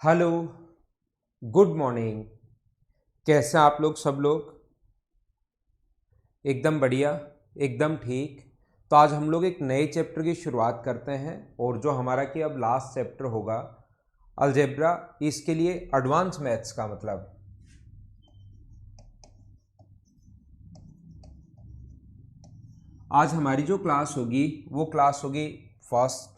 Hello. Good morning. कैसे हैं आप लोग सब लोग? एकदम बढ़िया। एकदम ठीक। तो आज हम लोग एक नए चैप्टर की शुरुआत करते हैं और जो हमारा कि अब लास्ट चैप्टर होगा अलजेब्रा, इसके लिए एडवांस मैथ्स का मतलब आज हमारी जो क्लास होगी वो क्लास होगी फर्स्ट।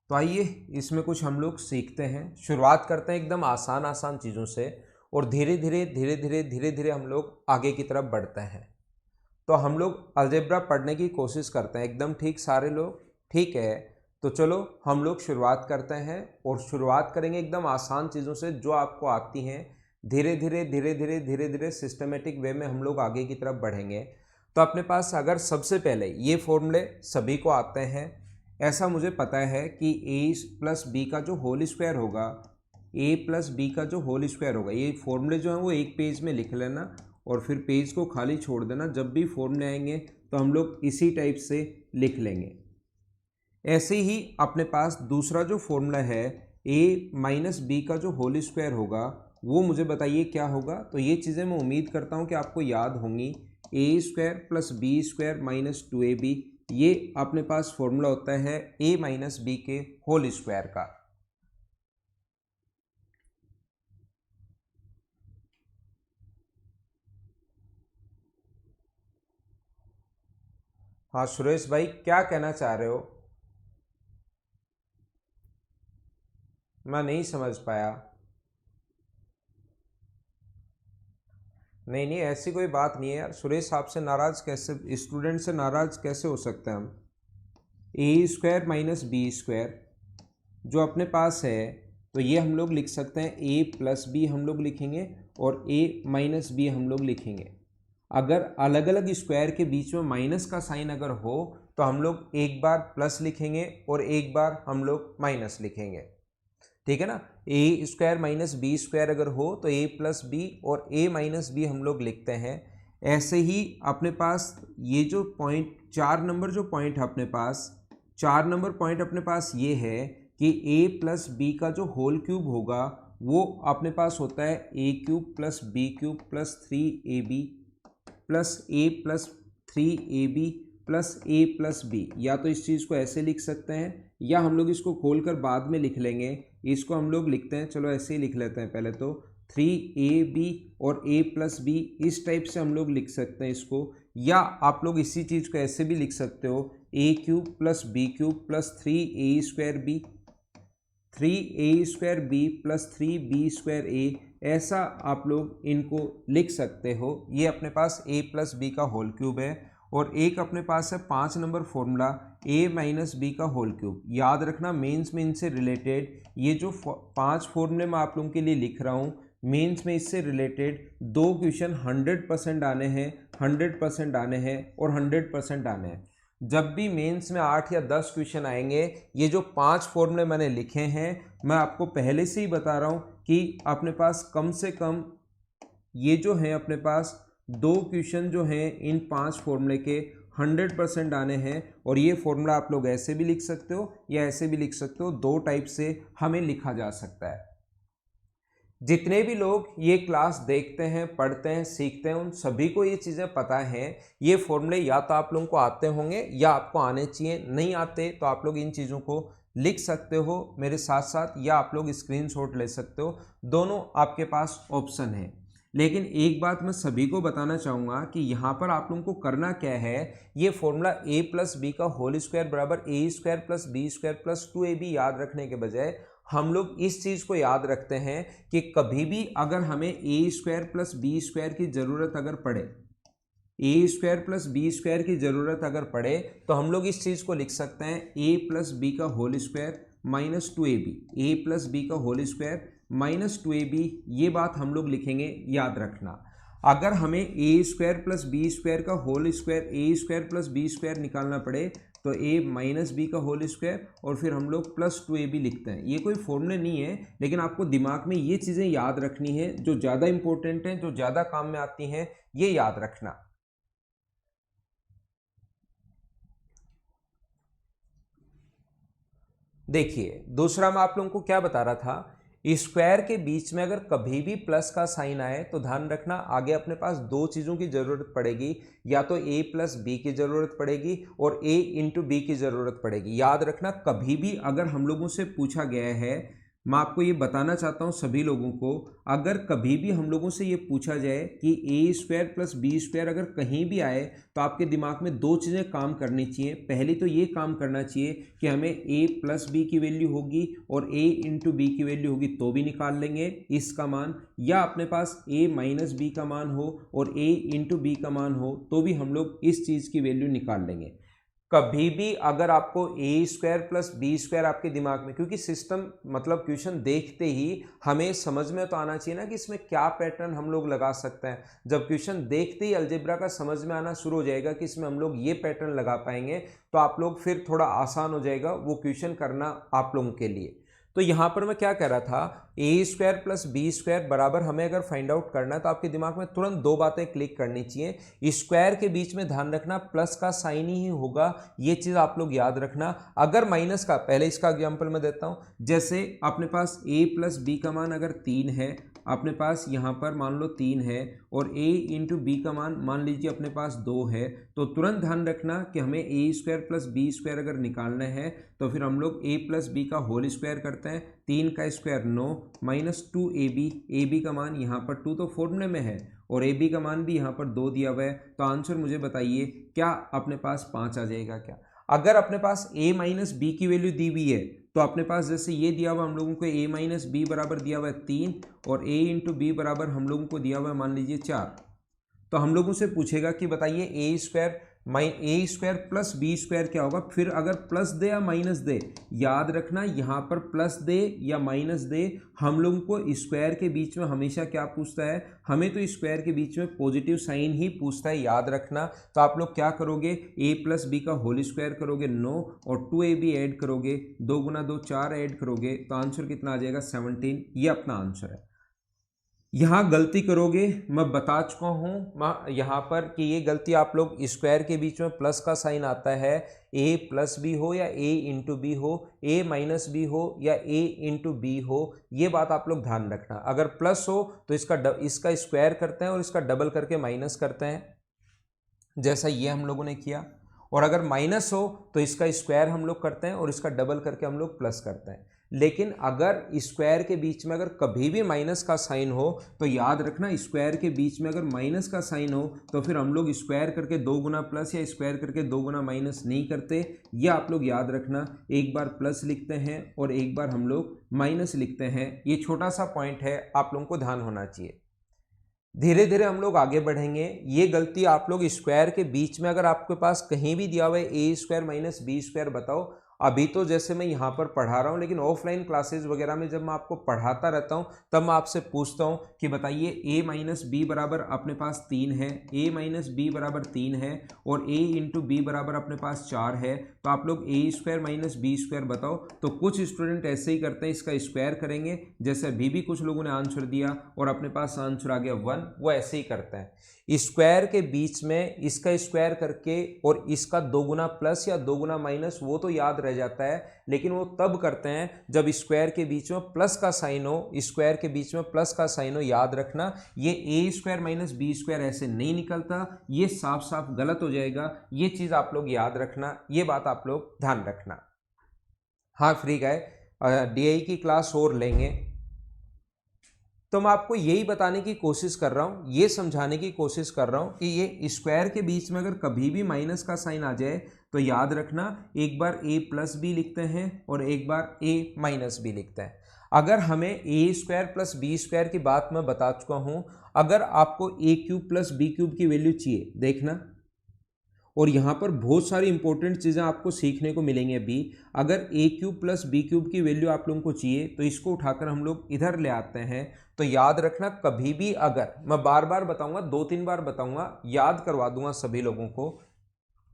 तो आइए इसमें कुछ हम लोग सीखते हैं। शुरुआत करते हैं एकदम आसान आसान चीज़ों से और धीरे धीरे धीरे धीरे धीरे धीरे हम लोग आगे की तरफ बढ़ते हैं। तो हम लोग अलजेब्रा पढ़ने की कोशिश करते हैं एकदम ठीक सारे लोग। ठीक है, तो चलो हम लोग शुरुआत करते हैं और शुरुआत करेंगे एकदम आसान चीज़ों से जो आपको आती हैं। धीरे धीरे धीरे धीरे धीरे धीरे सिस्टमेटिक वे में हम लोग आगे की तरफ बढ़ेंगे। तो अपने पास अगर सबसे पहले ये फॉर्मूले सभी को आते हैं, ऐसा मुझे पता है कि ए प्लस बी का जो होल स्क्वायर होगा, ए प्लस बी का जो होल स्क्वायर होगा, ये फॉर्मूले जो हैं वो एक पेज में लिख लेना और फिर पेज को खाली छोड़ देना। जब भी फॉर्मूले आएंगे तो हम लोग इसी टाइप से लिख लेंगे। ऐसे ही अपने पास दूसरा जो फॉर्मूला है ए माइनस बी का जो होल स्क्वायर होगा वो मुझे बताइए क्या होगा। तो ये चीज़ें मैं उम्मीद करता हूँ कि आपको याद होंगी। A square plus B square minus 2ab, ये अपने पास फॉर्मूला होता है ए माइनस बी के होल स्क्वायर का। हाँ सुरेश भाई, क्या कहना चाह रहे हो? मैं नहीं समझ पाया। नहीं नहीं, ऐसी कोई बात नहीं है यार। सुरेश आपसे नाराज कैसे, स्टूडेंट से नाराज कैसे हो सकते हैं हम? ए स्क्वायर माइनस बी स्क्वायर जो अपने पास है, तो ये हम लोग लिख सकते हैं ए प्लस बी हम लोग लिखेंगे और ए माइनस बी हम लोग लिखेंगे। अगर अलग अलग स्क्वायर के बीच में माइनस का साइन अगर हो तो हम लोग एक बार प्लस लिखेंगे और एक बार हम लोग माइनस लिखेंगे। ठीक है ना? ए स्क्वायर माइनस बी स्क्वायर अगर हो तो ए प्लस बी और ए माइनस बी हम लोग लिखते हैं। ऐसे ही अपने पास ये जो पॉइंट 4 नंबर जो पॉइंट है अपने पास, 4 नंबर पॉइंट अपने पास ये है कि ए प्लस बी का जो होल क्यूब होगा वो अपने पास होता है A cube plus B cube plus 3ab plus A plus 3ab plus A plus B. या तो इस चीज़ को ऐसे लिख सकते हैं या हम लोग इसको खोलकर बाद में लिख लेंगे। इसको हम लोग लिखते हैं, चलो ऐसे ही लिख लेते हैं पहले तो 3ab और a प्लस बी, इस टाइप से हम लोग लिख सकते हैं इसको। या आप लोग इसी चीज़ को ऐसे भी लिख सकते हो A cube plus B cube plus 3a square B, 3a square B plus 3b square A, ऐसा आप लोग इनको लिख सकते हो। ये अपने पास a प्लस बी का होल क्यूब है। और एक अपने पास है 5 नंबर फॉर्मूला a माइनस बी का होल क्यूब। याद रखना मेंस में इनसे रिलेटेड ये जो 5 फॉर्मूले मैं आप लोगों के लिए लिख रहा हूँ, मेंस में इससे रिलेटेड 2 क्वेश्चन 100% आने हैं, 100% आने हैं और 100% आने हैं। जब भी मेंस में 8 या 10 क्वेश्चन आएंगे, ये जो 5 फॉर्मूले मैंने लिखे हैं मैं आपको पहले से ही बता रहा हूँ कि अपने पास कम से कम ये जो है अपने पास 2 क्वेश्चन जो हैं इन 5 फॉर्मूले के 100% आने हैं। और ये फॉर्मूला आप लोग ऐसे भी लिख सकते हो या ऐसे भी लिख सकते हो, 2 टाइप से हमें लिखा जा सकता है। जितने भी लोग ये क्लास देखते हैं, पढ़ते हैं, सीखते हैं, उन सभी को ये चीज़ें पता हैं। ये फॉर्मूले या तो आप लोगों को आते होंगे या आपको आने चाहिए। नहीं आते तो आप लोग इन चीज़ों को लिख सकते हो मेरे साथ साथ, या आप लोग स्क्रीनशॉट ले सकते हो। दोनों आपके पास ऑप्शन है। लेकिन एक बात मैं सभी को बताना चाहूँगा कि यहाँ पर आप लोगों को करना क्या है, ये फॉर्मूला ए प्लस बी का होल स्क्वायर बराबर A square plus B square plus 2ab याद रखने के बजाय हम लोग इस चीज़ को याद रखते हैं कि कभी भी अगर हमें ए स्क्वायर प्लस बी स्क्वायर की ज़रूरत अगर पड़े, ए स्क्वायर प्लस बी स्क्वायर की ज़रूरत अगर पड़े तो हम लोग इस चीज़ को लिख सकते हैं ए प्लस बी का होल स्क्वायर माइनस 2ab, ए प्लस बी का होल स्क्वायर माइनस 2ab। ये बात हम लोग लिखेंगे, याद रखना। अगर हमें ए स्क्वायर प्लस बी स्क्वायर का होल स्क्वायर, ए स्क्वायर प्लस बी स्क्वायर निकालना पड़े तो ए माइनस बी का होल स्क्वायर और फिर हम लोग प्लस 2ab लिखते हैं। ये कोई फॉर्मूले नहीं है, लेकिन आपको दिमाग में ये चीज़ें याद रखनी है जो ज़्यादा इंपॉर्टेंट हैं, जो ज़्यादा काम में आती हैं, ये याद रखना। देखिए दूसरा मैं आप लोगों को क्या बता रहा था, स्क्वायर के बीच में अगर कभी भी प्लस का साइन आए तो ध्यान रखना आगे अपने पास दो चीज़ों की ज़रूरत पड़ेगी, या तो a प्लस बी की ज़रूरत पड़ेगी और a इंटू बी की ज़रूरत पड़ेगी। याद रखना कभी भी अगर हम लोगों से पूछा गया है, मैं आपको ये बताना चाहता हूँ सभी लोगों को, अगर कभी भी हम लोगों से ये पूछा जाए कि ए स्क्वायर प्लस बी स्क्वायर अगर कहीं भी आए तो आपके दिमाग में दो चीज़ें काम करनी चाहिए। पहली तो ये काम करना चाहिए कि हमें ए प्लस बी की वैल्यू होगी और ए इंटू बी की वैल्यू होगी तो भी निकाल लेंगे इसका मान, या अपने पास ए माइनस बी का मान हो और ए इंटू बी का मान हो तो भी हम लोग इस चीज़ की वैल्यू निकाल लेंगे। कभी भी अगर आपको ए स्क्वायर प्लस बी स्क्वायर आपके दिमाग में, क्योंकि सिस्टम मतलब क्वेश्चन देखते ही हमें समझ में तो आना चाहिए ना कि इसमें क्या पैटर्न हम लोग लगा सकते हैं। जब क्वेश्चन देखते ही अलजेब्रा का समझ में आना शुरू हो जाएगा कि इसमें हम लोग ये पैटर्न लगा पाएंगे तो आप लोग फिर थोड़ा आसान हो जाएगा वो क्वेश्चन करना आप लोगों के लिए। तो यहाँ पर मैं क्या कह रहा था, ए स्क्वायर प्लस बी स्क्वायर बराबर हमें अगर फाइंड आउट करना है तो आपके दिमाग में तुरंत दो बातें क्लिक करनी चाहिए। स्क्वायर के बीच में ध्यान रखना प्लस का साइन ही होगा, ये चीज़ आप लोग याद रखना। अगर माइनस का, पहले इसका एग्जाम्पल मैं देता हूँ, जैसे अपने पास a प्लस बी का मान अगर 3 है, अपने पास यहाँ पर मान लो 3 है और a इंटू बी का मान लीजिए अपने पास 2 है, तो तुरंत ध्यान रखना कि हमें a square plus B square अगर निकालना है तो फिर हम लोग a प्लस बी का होल स्क्वायर करते हैं, 3 का स्क्वायर 9 माइनस 2ab, ab का मान यहाँ पर 2 तो फॉर्मूले में है और ab का मान भी यहाँ पर 2 दिया हुआ है। तो आंसर मुझे बताइए क्या अपने पास 5 आ जाएगा क्या? अगर अपने पास a माइनस बी की वैल्यू दी हुई है तो अपने पास जैसे ये दिया हुआ हम लोगों को a माइनस बी बराबर दिया हुआ है 3 और a इंटू बी बराबर हम लोगों को दिया हुआ है मान लीजिए 4, तो हम लोगों से पूछेगा कि बताइए ए स्क्वायर प्लस बी स्क्वायर क्या होगा। फिर अगर प्लस दे या माइनस दे, याद रखना यहाँ पर प्लस दे या माइनस दे हम लोगों को स्क्वायर के बीच में हमेशा क्या पूछता है, हमें तो स्क्वायर के बीच में पॉजिटिव साइन ही पूछता है, याद रखना। तो आप लोग क्या करोगे, a प्लस बी का होल स्क्वायर करोगे 9 और 2ab ऐड करोगे, 2 गुना 2 4 ऐड करोगे तो आंसर कितना आ जाएगा 17। ये अपना आंसर है। यहाँ गलती करोगे मैं बता चुका हूँ यहाँ पर कि ये गलती आप लोग, स्क्वायर के बीच में प्लस का साइन आता है, a प्लस बी हो या a इंटू बी हो, a माइनस बी हो या a इंटू बी हो, ये बात आप लोग ध्यान रखना। अगर प्लस हो तो इसका स्क्वायर करते हैं और इसका डबल करके माइनस करते हैं जैसा ये हम लोगों ने किया, और अगर माइनस हो तो इसका स्क्वायर हम लोग करते हैं और इसका डबल करके हम लोग प्लस करते हैं। लेकिन अगर स्क्वायर के बीच में अगर कभी भी माइनस का साइन हो तो याद रखना स्क्वायर के बीच में अगर माइनस का साइन हो तो फिर हम लोग स्क्वायर करके 2 गुना प्लस या स्क्वायर करके 2 गुना माइनस नहीं करते। ये आप लोग याद रखना, एक बार प्लस लिखते हैं और एक बार हम लोग माइनस लिखते हैं। ये छोटा सा पॉइंट है, आप लोगों को ध्यान होना चाहिए। धीरे धीरे हम लोग आगे बढ़ेंगे। ये गलती आप लोग स्क्वायर के बीच में अगर आपके पास कहीं भी दिया हुआ है A square minus B square बताओ, अभी तो जैसे मैं यहाँ पर पढ़ा रहा हूँ लेकिन ऑफलाइन क्लासेस वगैरह में जब मैं आपको पढ़ाता रहता हूँ तब मैं आपसे पूछता हूँ कि बताइए a माइनस बी बराबर अपने पास 3 है, a माइनस बी बराबर 3 है और a इंटू बी बराबर अपने पास 4 है, तो आप लोग a square minus B square बताओ। तो कुछ स्टूडेंट ऐसे ही करते हैं, इसका स्क्वायर करेंगे जैसे अभी भी कुछ लोगों ने आंसर दिया और अपने पास आंसर आ गया 1, वो ऐसे ही करते हैं। स्क्वायर के बीच में इसका स्क्वायर करके और इसका 2 गुना प्लस या 2 गुना माइनस वो तो याद रह जाता है, लेकिन वो तब करते हैं जब स्क्वायर के बीच में प्लस का साइन हो, स्क्वायर के बीच में प्लस का साइन हो। याद रखना ये ए स्क्वायर माइनस बी स्क्वायर ऐसे नहीं निकलता, ये साफ साफ गलत हो जाएगा। ये चीज़ आप लोग याद रखना, ये बात आप लोग ध्यान रखना। हाँ फ्री का है, डीआई की क्लास और लेंगे। तो मैं आपको यही बताने की कोशिश कर रहा हूँ, ये समझाने की कोशिश कर रहा हूँ कि ये स्क्वायर के बीच में अगर कभी भी माइनस का साइन आ जाए तो याद रखना एक बार a प्लस बी लिखते हैं और एक बार a माइनस बी लिखते हैं। अगर हमें a square plus B square की बात मैं बता चुका हूँ, अगर आपको a cube plus B cube की वैल्यू चाहिए देखना, और यहाँ पर बहुत सारी इंपॉर्टेंट चीज़ें आपको सीखने को मिलेंगी अभी। अगर a cube plus B cube की वैल्यू आप लोगों को चाहिए तो इसको उठाकर हम लोग इधर ले आते हैं। तो याद रखना कभी भी, अगर मैं बार बार बताऊंगा, 2-3 बार बताऊंगा, याद करवा दूंगा सभी लोगों को।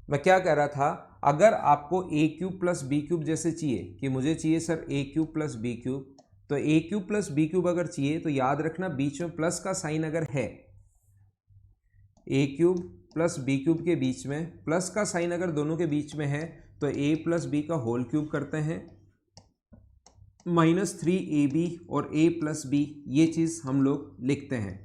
मैं क्या कह रहा था, अगर आपको a cube plus B cube जैसे चाहिए कि मुझे चाहिए sir a cube plus B cube, तो a cube plus B cube अगर चाहिए तो याद रखना बीच में प्लस का साइन अगर है, a cube plus B cube के बीच में प्लस का साइन अगर दोनों के बीच में है तो a प्लस बी का होल क्यूब करते हैं -3ab और a प्लस बी, ये चीज़ हम लोग लिखते हैं।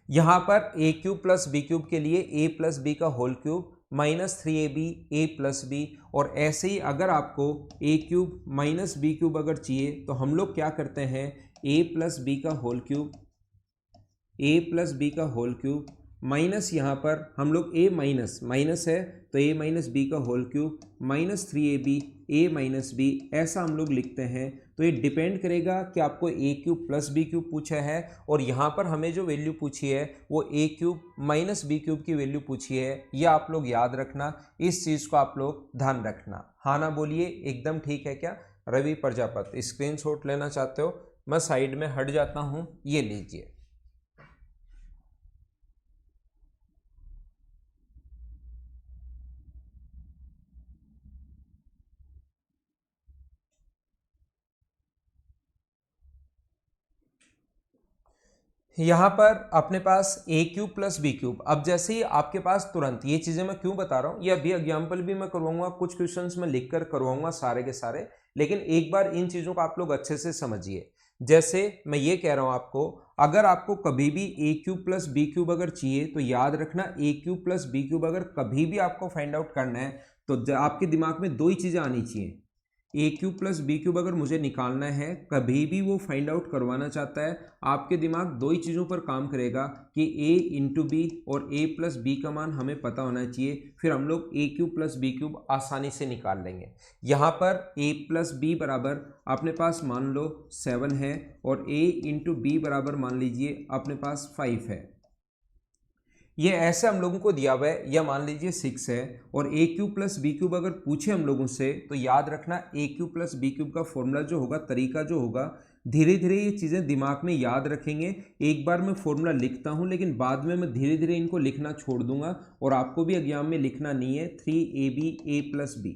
यहाँ पर a cube plus B cube के लिए a प्लस बी का whole cube -3ab a plus B, और ऐसे ही अगर आपको a cube minus B cube अगर चाहिए तो हम लोग क्या करते हैं, a प्लस बी का whole cube, a plus B का होल क्यूब माइनस, यहाँ पर हम लोग a माइनस माइनस है तो a माइनस बी का whole cube -3ab a minus B, ऐसा हम लोग लिखते हैं। तो ये डिपेंड करेगा कि आपको a cube plus B cube पूछा है, और यहाँ पर हमें जो वैल्यू पूछी है वो a cube minus B cube की वैल्यू पूछी है। ये आप लोग याद रखना, इस चीज़ को आप लोग ध्यान रखना। हाँ ना बोलिए, एकदम ठीक है क्या? रवि प्रजापति स्क्रीनशॉट लेना चाहते हो? मैं साइड में हट जाता हूँ, ये लीजिए। यहाँ पर अपने पास a cube plus B cube, अब जैसे ही आपके पास तुरंत ये चीज़ें मैं क्यों बता रहा हूँ, ये अभी एग्जाम्पल भी मैं करवाऊंगा, कुछ क्वेश्चंस में लिख कर करवाऊंगा सारे के सारे, लेकिन एक बार इन चीज़ों को आप लोग अच्छे से समझिए। जैसे मैं ये कह रहा हूँ आपको, अगर आपको कभी भी a cube plus B cube अगर चाहिए तो याद रखना, a cube plus B cube अगर कभी भी आपको फाइंड आउट करना है तो आपके दिमाग में दो ही चीज़ें आनी चाहिए। ए क्यूब प्लस बी क्यूब अगर मुझे निकालना है, कभी भी वो फाइंड आउट करवाना चाहता है, आपके दिमाग दो ही चीज़ों पर काम करेगा कि a इंटू बी और a प्लस बी का मान हमें पता होना चाहिए, फिर हम लोग a cube plus B cube आसानी से निकाल लेंगे। यहाँ पर a प्लस बी बराबर अपने पास मान लो 7 है, और a इंटू बी बराबर मान लीजिए अपने पास 5 है। ये ऐसे हम लोगों को दिया हुआ है, या मान लीजिए 6 है, और a cube plus B cube अगर पूछे हम लोगों से तो याद रखना a cube plus B cube का फॉर्मूला जो होगा, तरीका जो होगा, धीरे धीरे ये चीज़ें दिमाग में याद रखेंगे। एक बार मैं फॉर्मूला लिखता हूँ, लेकिन बाद में मैं धीरे धीरे इनको लिखना छोड़ दूंगा, और आपको भी एग्जाम में लिखना नहीं है 3ab a प्लस बी।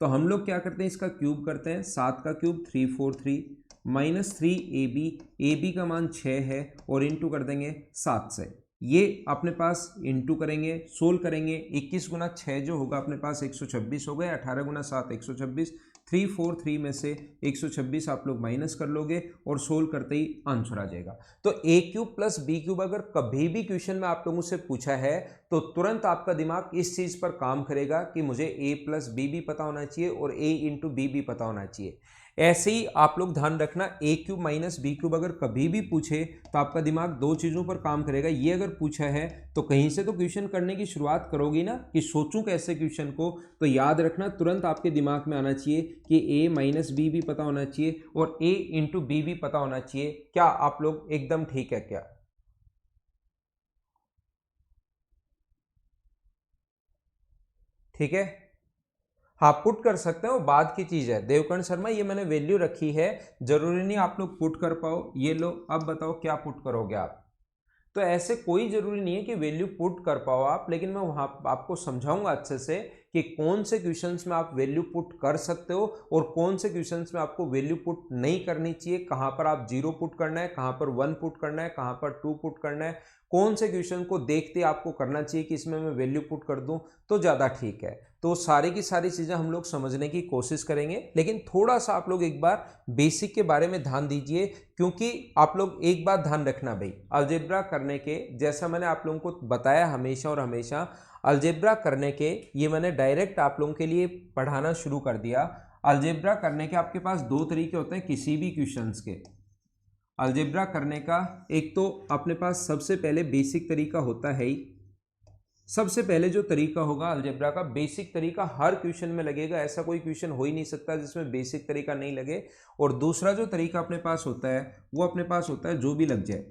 तो हम लोग क्या करते हैं, इसका क्यूब करते हैं, 7 का क्यूब 343 -3ab का मान 6 है, और इंटू कर देंगे 7 से। ये अपने पास इंटू करेंगे, सोल्व करेंगे, 21 गुना 6 जो होगा अपने पास 126 हो गए, 18 गुना 7 126, 343 में से 126 आप लोग माइनस कर लोगे और सोल्व करते ही आंसर आ जाएगा। तो a cube plus B cube अगर कभी भी क्वेश्चन में आप लोगों से पूछा है तो तुरंत आपका दिमाग इस चीज़ पर काम करेगा कि मुझे a प्लस बी भी पता होना चाहिए और a इंटू बी भी पता होना चाहिए। ऐसे ही आप लोग ध्यान रखना, a cube minus B cube अगर कभी भी पूछे तो आपका दिमाग दो चीज़ों पर काम करेगा। ये अगर पूछा है तो कहीं से तो क्वेश्चन करने की शुरुआत करोगी ना, कि सोचूं कैसे क्वेश्चन को, तो याद रखना तुरंत आपके दिमाग में आना चाहिए कि a माइनस बी भी पता होना चाहिए और a इंटू बी भी पता होना चाहिए। क्या आप लोग एकदम ठीक है क्या? ठीक है, हाँ पुट कर सकते हो, बाद की चीज़ है। देवकर्ण शर्मा ये मैंने वैल्यू रखी है, जरूरी नहीं आप लोग पुट कर पाओ। ये लो, अब बताओ क्या पुट करोगे आप? तो ऐसे कोई जरूरी नहीं है कि वैल्यू पुट कर पाओ आप, लेकिन मैं वहां आपको समझाऊंगा अच्छे से कि कौन से क्वेश्चंस में आप वैल्यू पुट कर सकते हो और कौन से क्वेश्चंस में आपको वैल्यू पुट नहीं करनी चाहिए। कहां पर आप 0 पुट करना है, कहां पर 1 पुट करना है, कहां पर 2 पुट करना है, कौन से क्वेश्चन को देखते आपको करना चाहिए कि इसमें मैं वैल्यू पुट कर दूं तो ज़्यादा ठीक है। तो सारी की सारी चीज़ें हम लोग समझने की कोशिश करेंगे, लेकिन थोड़ा सा आप लोग एक बार बेसिक के बारे में ध्यान दीजिए, क्योंकि आप लोग एक बात ध्यान रखना भाई, अलजेब्रा करने के, जैसा मैंने आप लोगों को बताया हमेशा और हमेशा, अलजेब्रा करने के, ये मैंने डायरेक्ट आप लोगों के लिए पढ़ाना शुरू कर दिया। अलजेब्रा करने के आपके पास दो तरीके होते हैं किसी भी क्वेश्चंस के। अलजेब्रा करने का एक तो अपने पास सबसे पहले बेसिक तरीका होता है ही, सबसे पहले जो तरीका होगा अलजेब्रा का बेसिक तरीका हर क्वेश्चन में लगेगा, ऐसा कोई क्वेश्चन हो ही नहीं सकता जिसमें बेसिक तरीका नहीं लगे। और दूसरा जो तरीका अपने पास होता है वो अपने पास होता है जो भी लग जाए,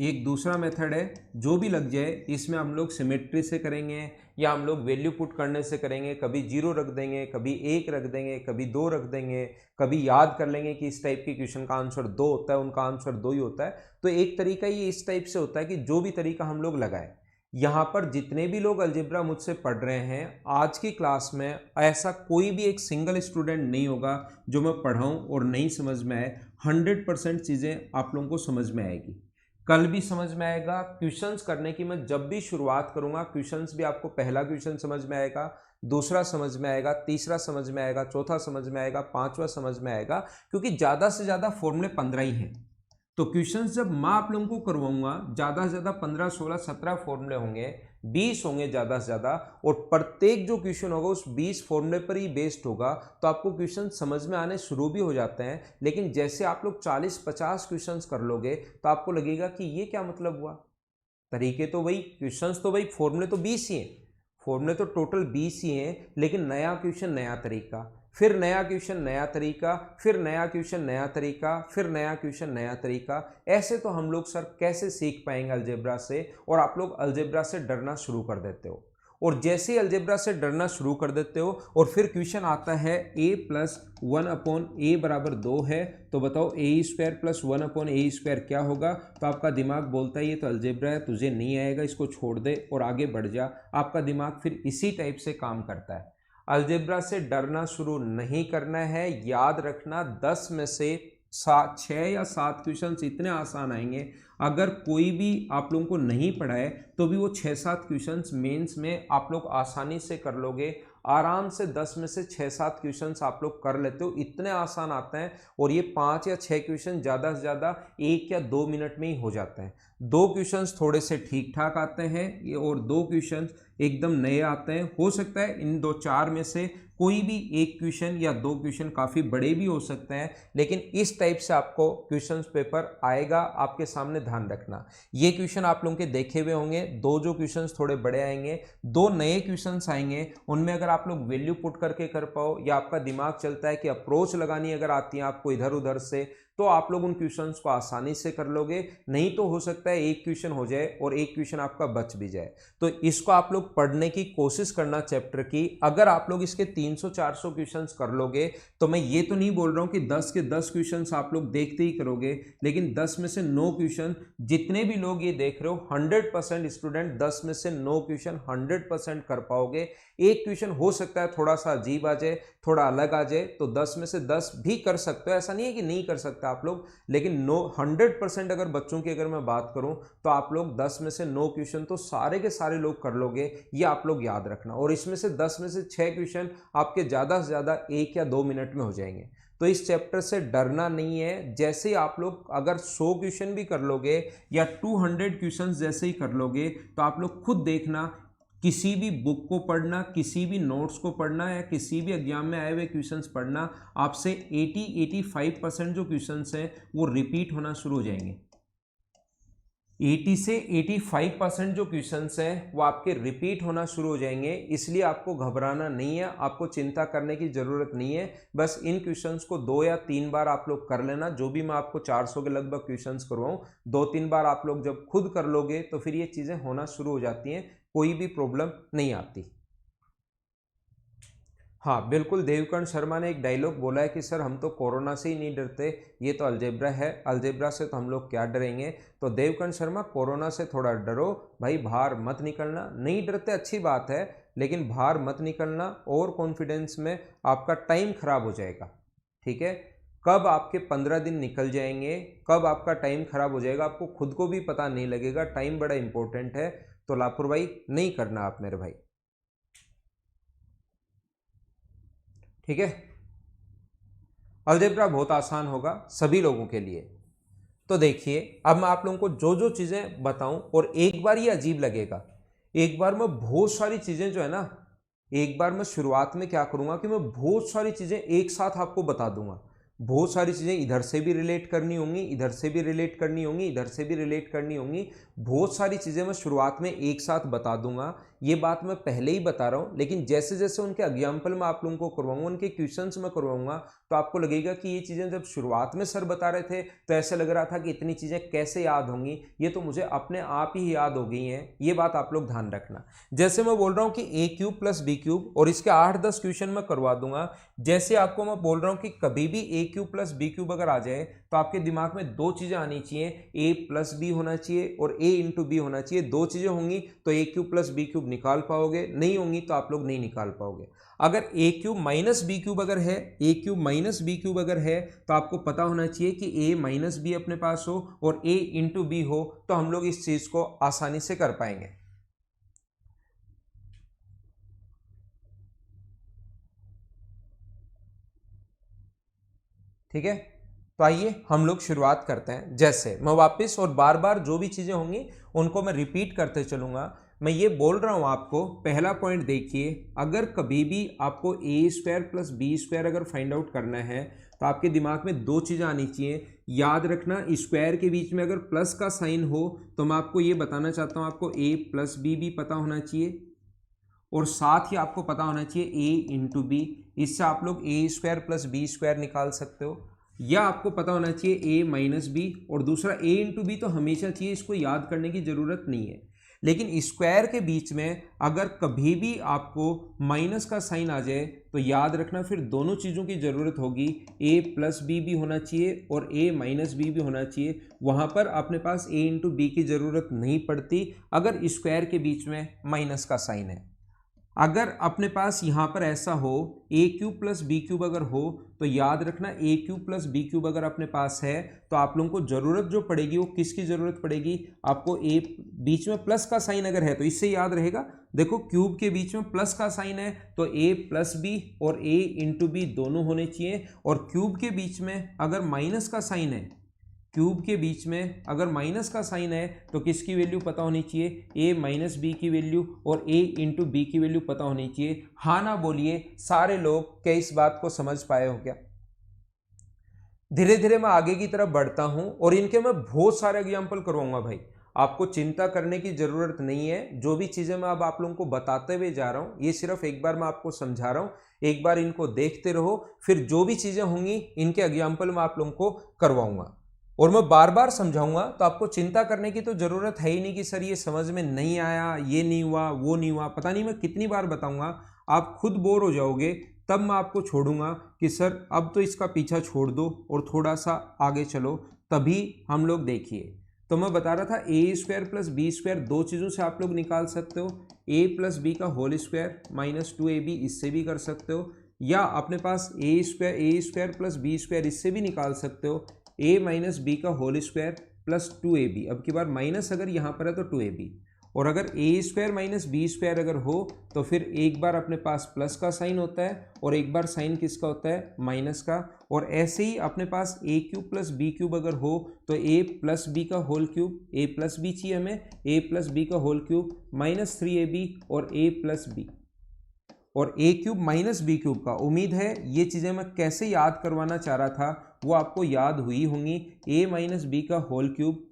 एक दूसरा मेथड है जो भी लग जाए। इसमें हम लोग सिमेट्री से करेंगे या हम लोग वैल्यू पुट करने से करेंगे, कभी 0 रख देंगे, कभी 1 रख देंगे, कभी 2 रख देंगे, कभी याद कर लेंगे कि इस टाइप के क्वेश्चन का आंसर 2 होता है, उनका आंसर 2 ही होता है। तो एक तरीका ये इस टाइप से होता है कि जो भी तरीका हम लोग लगाए, यहाँ पर जितने भी लोग अलजेब्रा मुझसे पढ़ रहे हैं आज की क्लास में, ऐसा कोई भी एक सिंगल स्टूडेंट नहीं होगा जो मैं पढ़ाऊँ और नहीं समझ में आए। 100% चीज़ें आप लोगों को समझ में आएगी, कल भी समझ में आएगा। क्वेश्चंस करने की मैं जब भी शुरुआत करूंगा, क्वेश्चंस भी आपको पहला क्वेश्चन समझ में आएगा, दूसरा समझ में आएगा, तीसरा समझ में आएगा, चौथा समझ में आएगा, पांचवा समझ में आएगा, क्योंकि ज़्यादा से ज़्यादा फॉर्मूले 15 ही हैं। तो क्वेश्चंस जब मैं आप लोगों को करवाऊंगा ज़्यादा से ज़्यादा 15, 16, 17 फॉर्मूले होंगे, 20 होंगे ज़्यादा से ज़्यादा, और प्रत्येक जो क्वेश्चन होगा उस 20 फॉर्मूले पर ही बेस्ड होगा। तो आपको क्वेश्चन समझ में आने शुरू भी हो जाते हैं, लेकिन जैसे आप लोग 40-50 क्वेश्चन कर लोगे तो आपको लगेगा कि ये क्या मतलब हुआ। तरीके तो वही, क्वेश्चंस तो वही, फॉर्मूले तो 20 ही हैं, फॉर्मूले तो टोटल 20 ही हैं, लेकिन नया क्वेश्चन नया तरीका, फिर नया क्वेश्चन नया तरीका, फिर नया क्वेश्चन नया तरीका, फिर नया क्वेश्चन नया तरीका। ऐसे तो हम लोग सर कैसे सीख पाएंगे अलजेब्रा से, और आप लोग अलजेब्रा से डरना शुरू कर देते हो। और जैसे ही अलजेब्रा से डरना शुरू कर देते हो और फिर क्वेश्चन आता है a+1/a बराबर 2 है, तो बताओ a² + 1/a² क्या होगा। तो आपका दिमाग बोलता है ये तो अलजेब्रा है, तुझे नहीं आएगा, इसको छोड़ दे और आगे बढ़ जा। आपका दिमाग फिर इसी टाइप से काम करता है। अलजेब्रा से डरना शुरू नहीं करना है। याद रखना 10 में से 6 या 7 क्वेश्चन इतने आसान आएंगे, अगर कोई भी आप लोगों को नहीं पढ़ा है तो भी वो 6-7 क्वेश्चंस मेंस में आप लोग आसानी से कर लोगे। आराम से 10 में से 6-7 क्वेश्चंस आप लोग कर लेते हो, इतने आसान आते हैं। और ये 5 या 6 क्वेश्चन ज़्यादा से ज़्यादा 1 या 2 मिनट में ही हो जाते हैं। 2 क्वेश्चंस थोड़े से ठीक ठाक आते हैं और 2 क्वेश्चंस एकदम नए आते हैं। हो सकता है इन 2-4 में से कोई भी एक क्वेश्चन या 2 क्वेश्चन काफ़ी बड़े भी हो सकते हैं, लेकिन इस टाइप से आपको क्वेश्चन पेपर आएगा आपके सामने, ध्यान रखना। ये क्वेश्चन आप लोगों के देखे हुए होंगे, 2 जो क्वेश्चन थोड़े बड़े आएंगे, 2 नए क्वेश्चन आएंगे, उनमें अगर आप लोग वैल्यू पुट करके कर पाओ या आपका दिमाग चलता है कि अप्रोच लगानी अगर आती है आपको इधर उधर से, तो आप लोग उन क्वेश्चंस को आसानी से कर लोगे। नहीं तो हो सकता है एक क्वेश्चन हो जाए और एक क्वेश्चन आपका बच भी जाए। तो इसको आप लोग पढ़ने की कोशिश करना चैप्टर की। अगर आप लोग इसके 300-400 क्वेश्चंस कर लोगे, तो मैं ये तो नहीं बोल रहा हूं कि 10 के 10 क्वेश्चंस आप लोग देखते ही करोगे, लेकिन 10 में से 9 क्वेश्चन, जितने भी लोग ये देख रहे हो 100% स्टूडेंट 10 में से 9 क्वेश्चन 100% कर पाओगे। एक क्वेश्चन हो सकता है थोड़ा सा अजीब आ जाए, थोड़ा अलग आ जाए, तो 10 में से 10 भी कर सकते हो, ऐसा नहीं है कि नहीं कर सकते आप लोग। लेकिन 100% अगर बच्चों की अगर मैं बात करूं तो आप लोग 10 में से 9 क्वेश्चन तो सारे के सारे लोग कर लोगे, ये आप लोग याद रखना। और इसमें से 10 में से 6 क्वेश्चन आपके ज़्यादा से ज़्यादा 1 या 2 मिनट में हो जाएंगे। तो इस चैप्टर से डरना नहीं है। जैसे ही आप लोग अगर 100 क्वेश्चन भी कर लोगे या 200 क्वेश्चन जैसे ही कर लोगे, तो आप लोग खुद देखना, किसी भी बुक को पढ़ना, किसी भी नोट्स को पढ़ना या किसी भी एग्जाम में आए हुए क्वेश्चंस पढ़ना, आपसे 80-85% जो क्वेश्चंस हैं वो रिपीट होना शुरू हो जाएंगे। 80 से 85% जो क्वेश्चंस हैं वो आपके रिपीट होना शुरू हो जाएंगे। इसलिए आपको घबराना नहीं है, आपको चिंता करने की ज़रूरत नहीं है। बस इन क्वेश्चंस को 2 या 3 बार आप लोग कर लेना। जो भी मैं आपको 400 के लगभग क्वेश्चंस करवाऊँ, 2-3 बार आप लोग जब खुद कर लोगे तो फिर ये चीज़ें होना शुरू हो जाती हैं, कोई भी प्रॉब्लम नहीं आती। हाँ बिल्कुल, देवकर्ण शर्मा ने एक डायलॉग बोला है कि सर हम तो कोरोना से ही नहीं डरते, ये तो अलजेब्रा है, अलजेब्रा से तो हम लोग क्या डरेंगे। तो देवकर्ण शर्मा कोरोना से थोड़ा डरो भाई, बाहर मत निकलना। नहीं डरते अच्छी बात है, लेकिन बाहर मत निकलना, और कॉन्फिडेंस में आपका टाइम खराब हो जाएगा। ठीक है, कब आपके 15 दिन निकल जाएंगे, कब आपका टाइम खराब हो जाएगा आपको खुद को भी पता नहीं लगेगा। टाइम बड़ा इंपॉर्टेंट है, तो लापरवाही नहीं करना आप मेरे भाई। ठीक है, अलजेब्रा बहुत आसान होगा सभी लोगों के लिए। तो देखिए, अब मैं आप लोगों को जो जो चीजें बताऊं, और एक बार ये अजीब लगेगा, एक बार मैं बहुत सारी चीजें जो है ना, एक बार मैं शुरुआत में क्या करूंगा कि मैं बहुत सारी चीजें एक साथ आपको बता दूंगा। बहुत सारी चीजें इधर से भी रिलेट करनी होंगी, इधर से भी रिलेट करनी होंगी, इधर से भी रिलेट करनी होंगी। बहुत सारी चीजें मैं शुरुआत में एक साथ बता दूंगा। ये बात मैं पहले ही बता रहा हूं, लेकिन जैसे जैसे उनके एग्जाम्पल मैं आप लोगों को करवाऊंगा, उनके क्वेश्चंस मैं करवाऊंगा, तो आपको लगेगा कि ये चीजें जब शुरुआत में सर बता रहे थे तो ऐसे लग रहा था कि इतनी चीजें कैसे याद होंगी, ये तो मुझे अपने आप ही याद हो गई हैं। ये बात आप लोग ध्यान रखना। जैसे मैं बोल रहा हूं कि a³ + b³ और इसके 8-10 क्वेश्चन मैं करवा दूंगा। जैसे आपको मैं बोल रहा हूं कि कभी भी a³ + b³ अगर आ जाए तो आपके दिमाग में 2 चीजें आनी चाहिए, a + b होना चाहिए और a × b होना चाहिए। 2 चीजें होंगी तो a³ + b³ निकाल पाओगे, नहीं होंगी तो आप लोग नहीं निकाल पाओगे। अगर a³ - b³ अगर है, a³ - b³ अगर है, तो आपको पता होना चाहिए कि a - b अपने पास हो और a × b हो, तो हम लोग इस चीज को आसानी से कर पाएंगे। ठीक है, तो आइए हम लोग शुरुआत करते हैं। जैसे मैं वापस और बार बार जो भी चीज़ें होंगी उनको मैं रिपीट करते चलूँगा। मैं ये बोल रहा हूँ आपको, पहला पॉइंट देखिए, अगर कभी भी आपको ए स्क्वायर प्लस बी स्क्वायर अगर फाइंड आउट करना है तो आपके दिमाग में दो चीज़ें आनी चाहिए। याद रखना, स्क्वायर के बीच में अगर प्लस का साइन हो तो मैं आपको ये बताना चाहता हूँ, आपको ए प्लस बी भी पता होना चाहिए और साथ ही आपको पता होना चाहिए ए इंटू बी। इससे आप लोग ए स्क्वायर प्लस बी स्क्वायर निकाल सकते हो, या आपको पता होना चाहिए ए माइनस बी, और दूसरा ए इंटू बी तो हमेशा चाहिए, इसको याद करने की ज़रूरत नहीं है। लेकिन स्क्वायर के बीच में अगर कभी भी आपको माइनस का साइन आ जाए तो याद रखना फिर दोनों चीज़ों की ज़रूरत होगी, ए प्लस बी भी होना चाहिए और ए माइनस बी भी होना चाहिए। वहाँ पर अपने पास ए इंटू बी की ज़रूरत नहीं पड़ती अगर स्क्वायर के बीच में माइनस का साइन है। अगर अपने पास यहाँ पर ऐसा हो A cube plus B cube अगर हो तो याद रखना ए क्यूब प्लस बी क्यूब अगर अपने पास है तो आप लोगों को ज़रूरत जो पड़ेगी वो किसकी ज़रूरत पड़ेगी, आपको ए बीच में प्लस का साइन अगर है तो इससे याद रहेगा, देखो क्यूब के बीच में प्लस का साइन है तो ए प्लस बी और ए इंटू बी दोनों होने चाहिए। और क्यूब के बीच में अगर माइनस का साइन है, क्यूब के बीच में अगर माइनस का साइन है तो किसकी वैल्यू पता होनी चाहिए, ए माइनस बी की वैल्यू और ए इंटू बी की वैल्यू पता होनी चाहिए। हाँ ना बोलिए सारे लोग, क्या इस बात को समझ पाए हो क्या? धीरे धीरे मैं आगे की तरफ बढ़ता हूं और इनके मैं बहुत सारे एग्जाम्पल करवाऊंगा भाई, आपको चिंता करने की जरूरत नहीं है। जो भी चीजें मैं अब आप लोगों को बताते हुए जा रहा हूं ये सिर्फ एक बार मैं आपको समझा रहा हूं, एक बार इनको देखते रहो, फिर जो भी चीजें होंगी इनके एग्जाम्पल मैं आप लोगों को करवाऊंगा और मैं बार बार समझाऊंगा। तो आपको चिंता करने की तो जरूरत है ही नहीं कि सर ये समझ में नहीं आया, ये नहीं हुआ, वो नहीं हुआ, पता नहीं मैं कितनी बार बताऊंगा, आप खुद बोर हो जाओगे। तब मैं आपको छोड़ूंगा कि सर अब तो इसका पीछा छोड़ दो और थोड़ा सा आगे चलो, तभी हम लोग देखिए। तो मैं बता रहा था ए स्क्वायर प्लस बी स्क्वायर दो चीज़ों से आप लोग निकाल सकते हो, ए प्लस बी का होल स्क्वायर माइनस 2ab इससे भी कर सकते हो, या अपने पास ए स्क्वायर प्लस बी स्क्वायर इससे भी निकाल सकते हो, ए माइनस बी का होल स्क्वायर प्लस 2ab। अब की बार माइनस अगर यहाँ पर है तो 2ab, और अगर ए स्क्वायर माइनस बी स्क्वायर अगर हो तो फिर एक बार अपने पास प्लस का साइन होता है और एक बार साइन किसका होता है, माइनस का। और ऐसे ही अपने पास ए क्यूब प्लस बी क्यूब अगर हो तो ए प्लस बी का होल क्यूब, ए प्लस बी चाहिए हमें, ए प्लस बी का होल क्यूब माइनस 3ab और ए प्लस बी और ए क्यूब माइनस बी क्यूब का। उम्मीद है ये चीज़ें मैं कैसे याद करवाना चाह रहा था वो आपको याद हुई होंगी। ए माइनस बी का होल क्यूब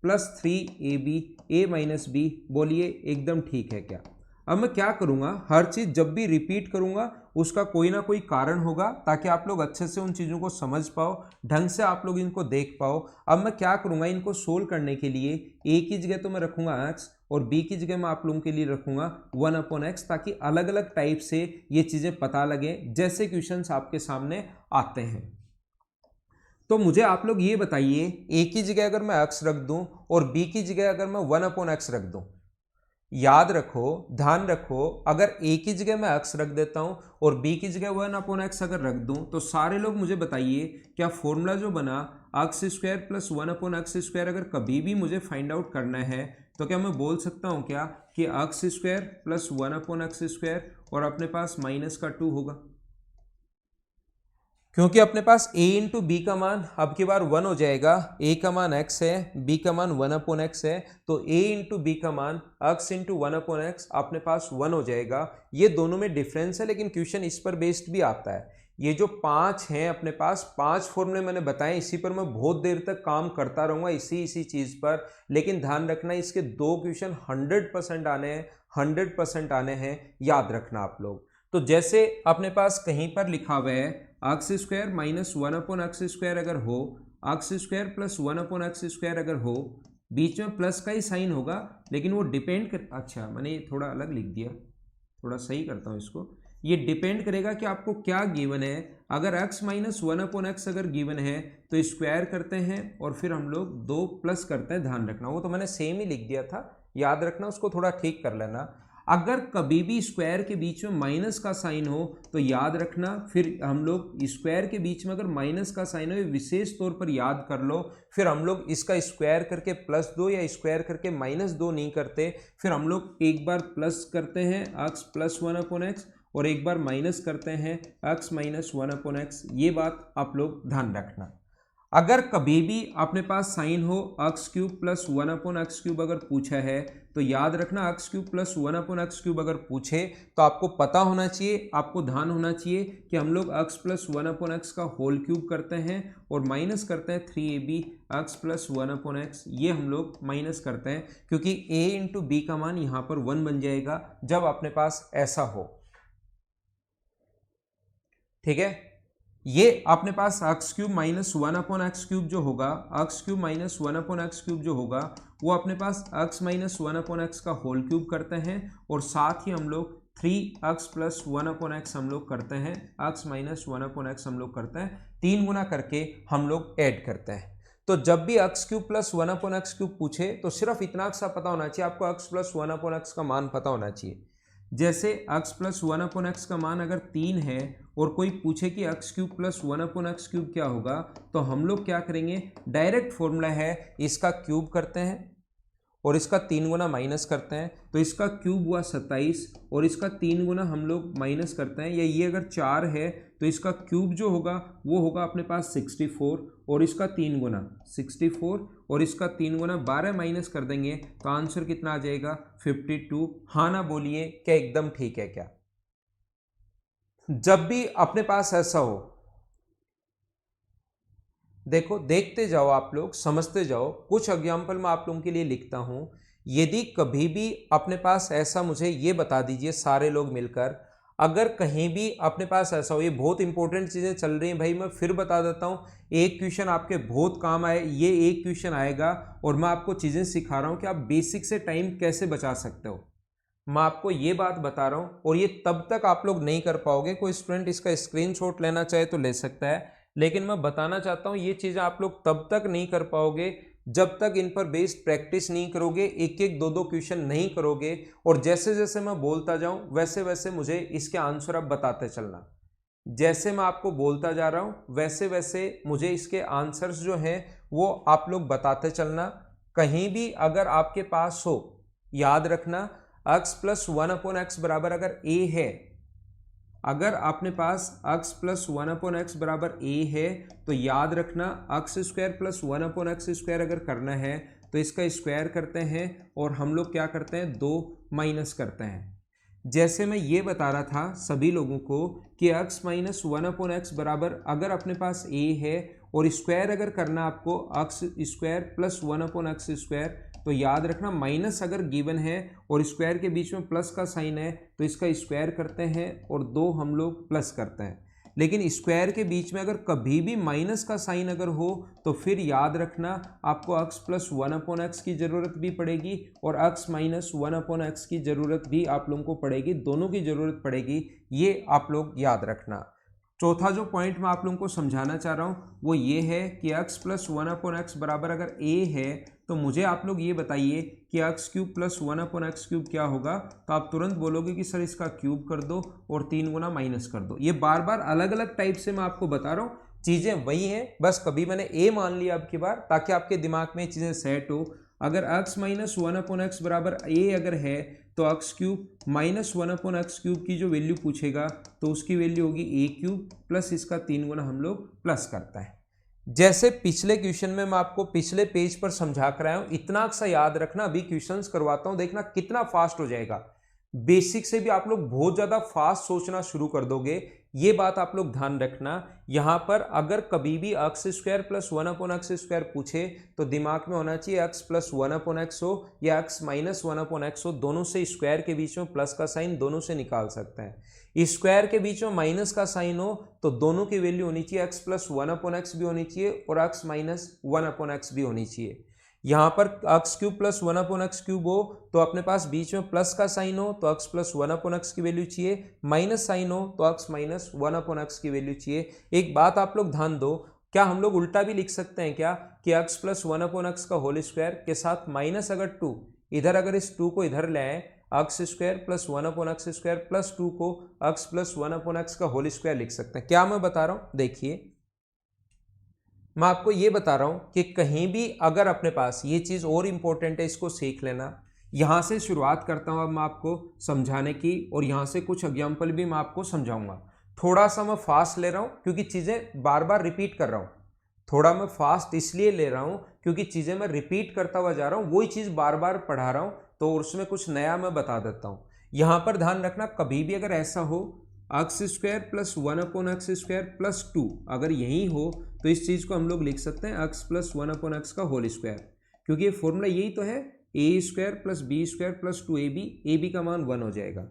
प्लस 3ab ए माइनस बी, बोलिए एकदम ठीक है क्या? अब मैं क्या करूँगा, हर चीज़ जब भी रिपीट करूँगा उसका कोई ना कोई कारण होगा ताकि आप लोग अच्छे से उन चीज़ों को समझ पाओ, ढंग से आप लोग इनको देख पाओ। अब मैं क्या करूँगा, इनको सोल्व करने के लिए ए की जगह तो मैं रखूँगा x और बी की जगह मैं आप लोगों के लिए रखूँगा 1/x, ताकि अलग अलग टाइप से ये चीज़ें पता लगे जैसे क्वेश्चंस आपके सामने आते हैं। तो मुझे आप लोग ये बताइए, ए की जगह अगर मैं x रख दूं और बी की जगह अगर मैं 1/x रख दूं, याद रखो, ध्यान रखो, अगर ए की जगह मैं x रख देता हूं और बी की जगह 1/x अगर रख दूं तो सारे लोग मुझे बताइए क्या फॉर्मूला जो बना x square plus 1/x square अगर कभी भी मुझे फाइंड आउट करना है तो क्या मैं बोल सकता हूं क्या कि x square plus 1/x square और अपने पास माइनस का 2 होगा, क्योंकि अपने पास a इंटू बी का मान अब की बार 1 हो जाएगा, a का मान x है, b का मान 1/x है, तो a इंटू बी का मान x इंटू 1/x अपने पास 1 हो जाएगा। ये दोनों में डिफरेंस है लेकिन क्वेश्चन इस पर बेस्ड भी आता है। ये जो 5 हैं अपने पास, 5 फॉर्मूले मैंने बताए, इसी पर मैं बहुत देर तक काम करता रहूँगा इसी चीज़ पर, लेकिन ध्यान रखना इसके 2 क्वेश्चन 100% आने हैं, 100% आने हैं, याद रखना आप लोग। तो जैसे अपने पास कहीं पर लिखा हुआ है x square minus 1/x square अगर हो, x square plus 1/x square अगर हो, बीच में प्लस का ही साइन होगा लेकिन वो डिपेंड कर, अच्छा मैंने ये थोड़ा अलग लिख दिया, थोड़ा सही करता हूँ इसको। ये डिपेंड करेगा कि आपको क्या गिवन है। अगर x माइनस 1/x अगर गिवन है तो स्क्वायर करते हैं और फिर हम लोग 2 प्लस करते हैं, ध्यान रखना, वो तो मैंने सेम ही लिख दिया था, याद रखना, उसको थोड़ा ठीक कर लेना। अगर कभी भी स्क्वायर के बीच में माइनस का साइन हो तो याद रखना, फिर हम लोग स्क्वायर के बीच में अगर माइनस का साइन हो, विशेष तौर पर याद कर लो, फिर हम लोग इसका स्क्वायर करके +2 या स्क्वायर करके -2 नहीं करते, फिर हम लोग एक बार प्लस करते हैं x + 1/x और एक बार माइनस करते हैं x - 1/x। ये बात आप लोग ध्यान रखना। अगर कभी भी अपने पास साइन हो x³ + 1/x³ अगर पूछा है तो याद रखना x³ + 1/x³ अगर पूछे तो आपको पता होना चाहिए, आपको ध्यान होना चाहिए कि हम लोग x + 1/x का होल क्यूब करते हैं और माइनस करते हैं 3ab x + 1/x। ये हम लोग माइनस करते हैं क्योंकि a × b का मान यहाँ पर 1 बन जाएगा जब अपने पास ऐसा हो। ठीक है, ये अपने पास x³ - 1/x³ जो होगा, x³ - 1/x³ जो होगा वो अपने पास x - 1/x का होल क्यूब करते हैं और साथ ही हम लोग 3x + 1/x हम लोग करते हैं, x - 1/x हम लोग करते हैं, 3 गुना करके हम लोग ऐड करते हैं। तो जब भी x³ + 1/x³ पूछे तो सिर्फ इतना सा पता होना चाहिए, आपको x + 1/x का मान पता होना चाहिए। जैसे x + 1/x का मान अगर 3 है और कोई पूछे कि x³ + 1/x³ क्या होगा, तो हम लोग क्या करेंगे, डायरेक्ट फॉर्मूला है इसका क्यूब करते हैं और इसका 3 गुना माइनस करते हैं, तो इसका क्यूब हुआ 27 और इसका 3 गुना हम लोग माइनस करते हैं, या ये अगर 4 है तो इसका क्यूब जो होगा वो होगा अपने पास 64 और इसका 3 गुना 64 और इसका 3 गुना 12 माइनस कर देंगे तो आंसर कितना आ जाएगा 52। हाँ ना बोलिए, क्या एकदम ठीक है क्या? जब भी अपने पास ऐसा हो, देखो देखते जाओ, आप लोग समझते जाओ, कुछ एग्जाम्पल मैं आप लोगों के लिए लिखता हूं। यदि कभी भी अपने पास ऐसा, मुझे ये बता दीजिए सारे लोग मिलकर, अगर कहीं भी अपने पास ऐसा हो, ये बहुत इंपॉर्टेंट चीजें चल रही हैं भाई, मैं फिर बता देता हूं, एक क्वेश्चन आपके बहुत काम आए, ये एक क्वेश्चन आएगा और मैं आपको चीजें सिखा रहा हूं कि आप बेसिक से टाइम कैसे बचा सकते हो। मैं आपको ये बात बता रहा हूं और ये तब तक आप लोग नहीं कर पाओगे, कोई स्टूडेंट इसका स्क्रीनशॉट लेना चाहे तो ले सकता है, लेकिन मैं बताना चाहता हूं ये चीज़ें आप लोग तब तक नहीं कर पाओगे जब तक इन पर बेस्ड प्रैक्टिस नहीं करोगे, एक एक दो क्वेश्चन नहीं करोगे, और जैसे जैसे मैं बोलता जाऊं वैसे वैसे मुझे इसके आंसर अब बताते चलना। जैसे मैं आपको बोलता जा रहा हूं वैसे वैसे मुझे इसके आंसर्स जो हैं वो आप लोग बताते चलना। कहीं भी अगर आपके पास हो, याद रखना x + 1/x बराबर अगर a है, अगर आपने पास x + 1/x बराबर a है तो याद रखना x² + 1/x² अगर करना है तो इसका स्क्वायर करते हैं और हम लोग क्या करते हैं 2 माइनस करते हैं। जैसे मैं ये बता रहा था सभी लोगों को कि x - 1/x बराबर अगर अपने पास a है और स्क्वायर अगर करना आपको x² + 1/x², तो याद रखना माइनस अगर गिवन है और स्क्वायर के बीच में प्लस का साइन है तो इसका स्क्वायर करते हैं और 2 हम लोग प्लस करते हैं। लेकिन स्क्वायर के बीच में अगर कभी भी माइनस का साइन अगर हो तो फिर याद रखना आपको x + 1/x की ज़रूरत भी पड़ेगी और x - 1/x की ज़रूरत भी आप लोगों को पड़ेगी, दोनों की ज़रूरत पड़ेगी, ये आप लोग याद रखना। चौथा जो पॉइंट मैं आप लोगों को समझाना चाह रहा हूँ वो ये है कि x + 1/x बराबर अगर a है तो मुझे आप लोग ये बताइए कि x³ + 1/x³ क्या होगा, तो आप तुरंत बोलोगे कि सर इसका क्यूब कर दो और 3 गुना माइनस कर दो। ये बार बार अलग अलग टाइप से मैं आपको बता रहा हूँ, चीज़ें वही हैं, बस कभी मैंने a मान लिया अब की बार ताकि आपके दिमाग में चीज़ें सेट हो। अगर x - 1/x बराबर a अगर है तो x³ - 1/x³ की जो वैल्यू पूछेगा तो उसकी वैल्यू होगी a³ प्लस इसका 3 गुना हम लोग प्लस करता है। जैसे पिछले क्वेश्चन में मैं आपको पिछले पेज पर समझा कर आया हूं, इतना सा याद रखना। अभी क्वेश्चंस करवाता हूं, देखना कितना फास्ट हो जाएगा। बेसिक से भी आप लोग बहुत ज्यादा फास्ट सोचना शुरू कर दोगे, ये बात आप लोग ध्यान रखना। यहां पर अगर कभी भी x² + 1/x² पूछे तो दिमाग में होना चाहिए x + 1/x हो या x - 1/x हो, दोनों से स्क्वायर के बीच में प्लस का साइन दोनों से निकाल सकते हैं। स्क्वायर के बीच में माइनस का साइन हो तो दोनों की वैल्यू होनी चाहिए, x + 1/x भी होनी चाहिए और x - 1/x भी होनी चाहिए। यहाँ पर x³ + 1/x³ हो तो अपने पास बीच में प्लस का साइन हो तो x + 1/x की वैल्यू चाहिए, माइनस साइन हो तो x - 1/x की वैल्यू चाहिए। एक बात आप लोग ध्यान दो, क्या हम लोग उल्टा भी लिख सकते हैं क्या कि x + 1/x का होल स्क्वायर के साथ माइनस अगर 2, इधर अगर इस 2 को इधर ले आए, x square plus 1 upon x square plus 2 को एक्स प्लस 1 अपॉन एक्स का होल स्क्वायर लिख सकते हैं। क्या मैं बता रहा हूं, देखिए मैं आपको ये बता रहा हूं कि कहीं भी अगर अपने पास ये चीज और इंपॉर्टेंट है, इसको सीख लेना। यहां से शुरुआत करता हूं अब मैं आपको समझाने की, और यहां से कुछ एग्जाम्पल भी मैं आपको समझाऊंगा। थोड़ा सा मैं फास्ट ले रहा हूं क्योंकि चीजें बार बार रिपीट कर रहा हूं। थोड़ा मैं फास्ट इसलिए ले रहा हूं क्योंकि चीजें मैं रिपीट करता हुआ जा रहा हूं, वही चीज बार बार पढ़ा रहा हूं, तो उसमें कुछ नया मैं बता देता हूं। यहां पर ध्यान रखना, कभी भी अगर ऐसा हो x square plus 1 upon x square plus 2, अगर यही हो तो इस चीज को हम लोग लिख सकते हैं एक्स प्लस 1 अपॉन एक्स का होल स्क्वायर, क्योंकि ये फॉर्मूला यही तो है, A square plus B square plus 2ab, A B का मान 1 हो जाएगा।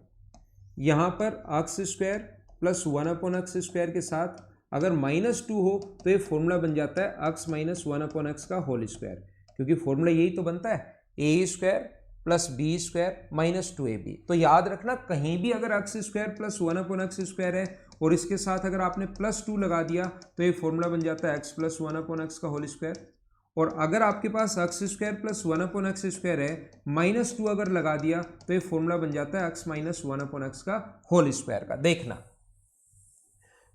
यहां पर X square plus 1 upon x square के साथ अगर -2 हो तो ये फॉर्मूला बन जाता है एक्स माइनस 1 अपॉन एक्स का होल स्क्वायर, क्योंकि फॉर्मूला यही तो बनता है, A square plus B square minus 2ab। तो याद रखना, कहीं भी अगर X square plus 1 upon x square है और इसके साथ अगर आपने +2 लगा दिया तो ये फॉर्मूला बन जाता है एक्स प्लस 1 अपॉन एक्स का होल स्क्वायर। और अगर आपके पास X square plus 1 upon x square है, -2 अगर लगा दिया तो ये फॉर्मूला बन जाता है एक्स माइनस 1 अपॉन एक्स का होल स्क्वायर का। देखना,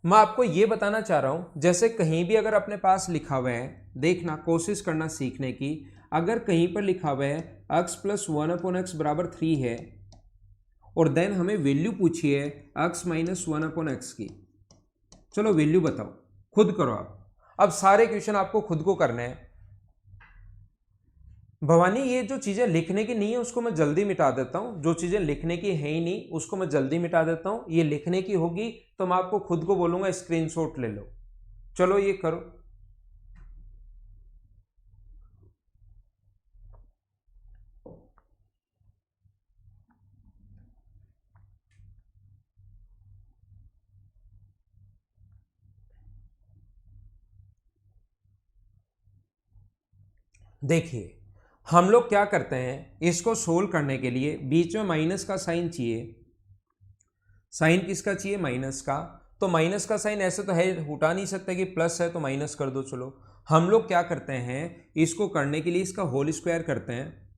मैं आपको ये बताना चाह रहा हूं, जैसे कहीं भी अगर अपने पास लिखा हुआ है, देखना कोशिश करना सीखने की, अगर कहीं पर लिखा हुआ है एक्स प्लस 1 अपॉन एक्स बराबर 3 है और देन हमें वैल्यू पूछी है एक्स माइनस 1 अपॉन एक्स की, चलो वैल्यू बताओ, खुद करो आप। अब सारे क्वेश्चन आपको खुद को करने हैं। भवानी ये जो चीजें लिखने की नहीं है उसको मैं जल्दी मिटा देता हूं, जो चीजें लिखने की है ही नहीं उसको मैं जल्दी मिटा देता हूं, ये लिखने की होगी तो मैं आपको खुद को बोलूंगा स्क्रीनशॉट ले लो। चलो ये करो। देखिए हम लोग क्या करते हैं, इसको सोल्व करने के लिए बीच में माइनस का साइन चाहिए। साइन किसका चाहिए? माइनस का। तो माइनस का साइन ऐसे तो है, हटा नहीं सकते कि प्लस है तो माइनस कर दो। चलो हम लोग क्या करते हैं, इसको करने के लिए इसका होल स्क्वायर करते हैं,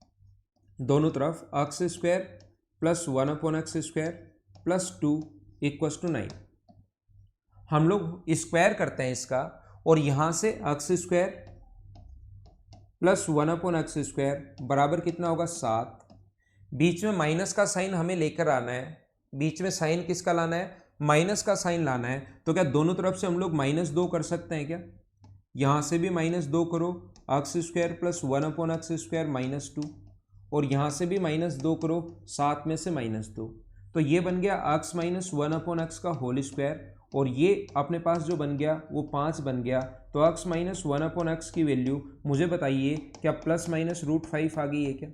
दोनों तरफ x square plus 1 upon x square plus 2 equals to 9। हम लोग स्क्वायर करते हैं इसका, और यहां से x square plus 1 upon x square बराबर कितना होगा? 7। बीच में माइनस का साइन हमें लेकर आना है, बीच में साइन किसका लाना है? माइनस का साइन लाना है। तो क्या दोनों तरफ से हम लोग -2 कर सकते हैं क्या? यहां से भी -2 करो, x square plus 1 upon x square -2, और यहां से भी -2 करो, 7 में से -2, तो ये बन गया एक्स माइनस 1 अपॉन एक्स का होल स्क्वायर, और ये अपने पास जो बन गया वो 5 बन गया। तो एक्स माइनस 1 अपॉन एक्स की वैल्यू मुझे बताइए क्या प्लस माइनस √5 आ गई है क्या?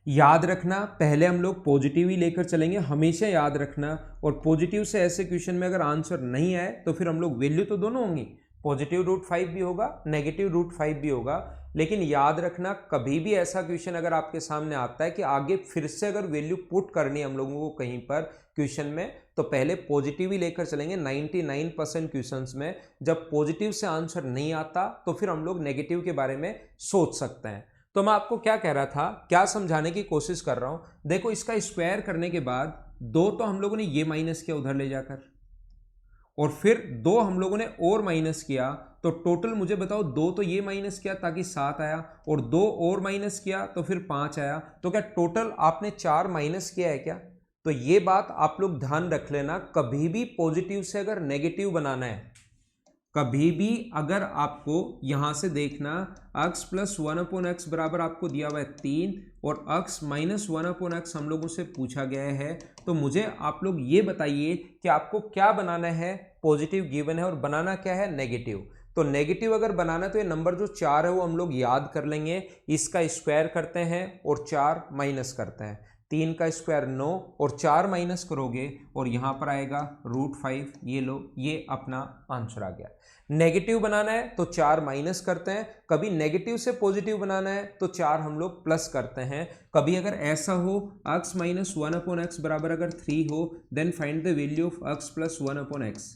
याद रखना, पहले हम लोग पॉजिटिव ही लेकर चलेंगे, हमेशा याद रखना। और पॉजिटिव से ऐसे क्वेश्चन में अगर आंसर नहीं आए तो फिर हम लोग वैल्यू तो दोनों होंगी, पॉजिटिव √5 भी होगा, नेगेटिव √5 भी होगा। लेकिन याद रखना, कभी भी ऐसा क्वेश्चन अगर आपके सामने आता है कि आगे फिर से अगर वैल्यू पुट करनी है हम लोगों को कहीं पर क्वेश्चन में, तो पहले पॉजिटिव ही लेकर चलेंगे। 99% क्वेश्चंस में जब पॉजिटिव से आंसर नहीं आता तो फिर हम लोग नेगेटिव के बारे में सोच सकते हैं। तो मैं आपको क्या कह रहा था, क्या समझाने की कोशिश कर रहा हूं, देखो इसका स्क्वायर करने के बाद 2 तो हम लोगों ने ये माइनस किया उधर ले जाकर, और फिर 2 हम लोगों ने और माइनस किया, तो टोटल मुझे बताओ 2 तो ये माइनस किया ताकि 7 आया, और 2 और माइनस किया तो फिर 5 आया। तो क्या टोटल आपने 4 माइनस किया है क्या? तो ये बात आप लोग ध्यान रख लेना, कभी भी पॉजिटिव से अगर नेगेटिव बनाना है, कभी भी अगर आपको यहां से देखना x प्लस 1 अपॉन एक्स बराबर आपको दिया हुआ है 3 और x माइनस 1 अपॉन एक्स हम लोगों से पूछा गया है, तो मुझे आप लोग ये बताइए कि आपको क्या बनाना है। पॉजिटिव गिवन है और बनाना क्या है? नेगेटिव। तो नेगेटिव अगर बनाना तो ये नंबर जो 4 है वो हम लोग याद कर लेंगे, इसका स्क्वायर करते हैं और 4 माइनस करते हैं, 3 का स्क्वायर 9 और 4 माइनस करोगे और यहां पर आएगा √5। ये लो, ये अपना आंसर आ गया। नेगेटिव बनाना है तो 4 माइनस करते हैं, कभी नेगेटिव से पॉजिटिव बनाना है तो 4 हम लोग प्लस करते हैं। कभी अगर ऐसा हो x माइनस 1 अपॉन एक्स बराबर अगर 3 हो, then find the value of x plus 1 upon x.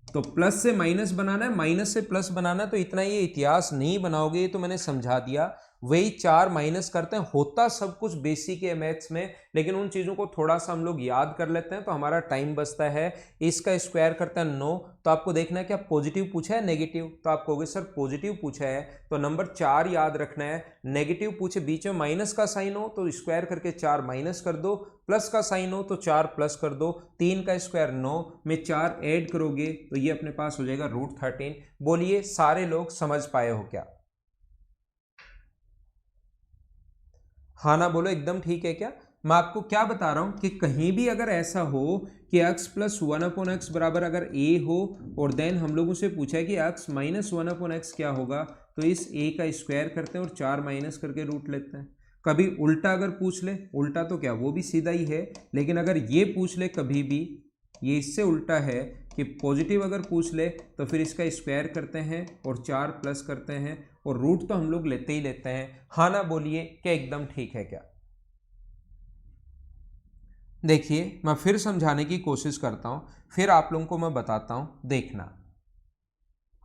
तो प्लस से माइनस बनाना है, माइनस से प्लस बनाना है, तो इतना ये इतिहास नहीं बनाओगे, तो मैंने समझा दिया। वही 4 माइनस करते हैं। होता सब कुछ बेसिक है मैथ्स में, लेकिन उन चीज़ों को थोड़ा सा हम लोग याद कर लेते हैं तो हमारा टाइम बचता है। इसका स्क्वायर करते हैं 9, तो आपको देखना है क्या पॉजिटिव पूछा है नेगेटिव, तो आप कहोगे सर पॉजिटिव पूछा है तो नंबर 4 याद रखना है। नेगेटिव पूछे बीच में माइनस का साइन हो तो स्क्वायर करके 4 माइनस कर दो, प्लस का साइन हो तो 4 प्लस कर दो। 3 का स्क्वायर 9 में 4 ऐड करोगे तो ये अपने पास हो जाएगा √13। बोलिए सारे लोग समझ पाए हो क्या? हाँ ना बोलो, एकदम ठीक है क्या? मैं आपको क्या बता रहा हूं कि कहीं भी अगर ऐसा हो कि x प्लस 1/x बराबर अगर a हो और देन हम लोगों से पूछा है कि x माइनस 1/x क्या होगा, तो इस a का स्क्वायर करते हैं और 4 माइनस करके रूट लेते हैं। कभी उल्टा अगर पूछ ले, उल्टा तो क्या वो भी सीधा ही है, लेकिन अगर ये पूछ ले कभी भी, ये इससे उल्टा है कि पॉजिटिव अगर पूछ ले तो फिर इसका स्क्वायर करते हैं और 4 प्लस करते हैं और रूट तो हम लोग लेते ही लेते हैं। हाँ ना बोलिए, क्या एकदम ठीक है क्या? देखिए मैं फिर समझाने की कोशिश करता हूँ, फिर आप लोगों को मैं बताता हूँ, देखना।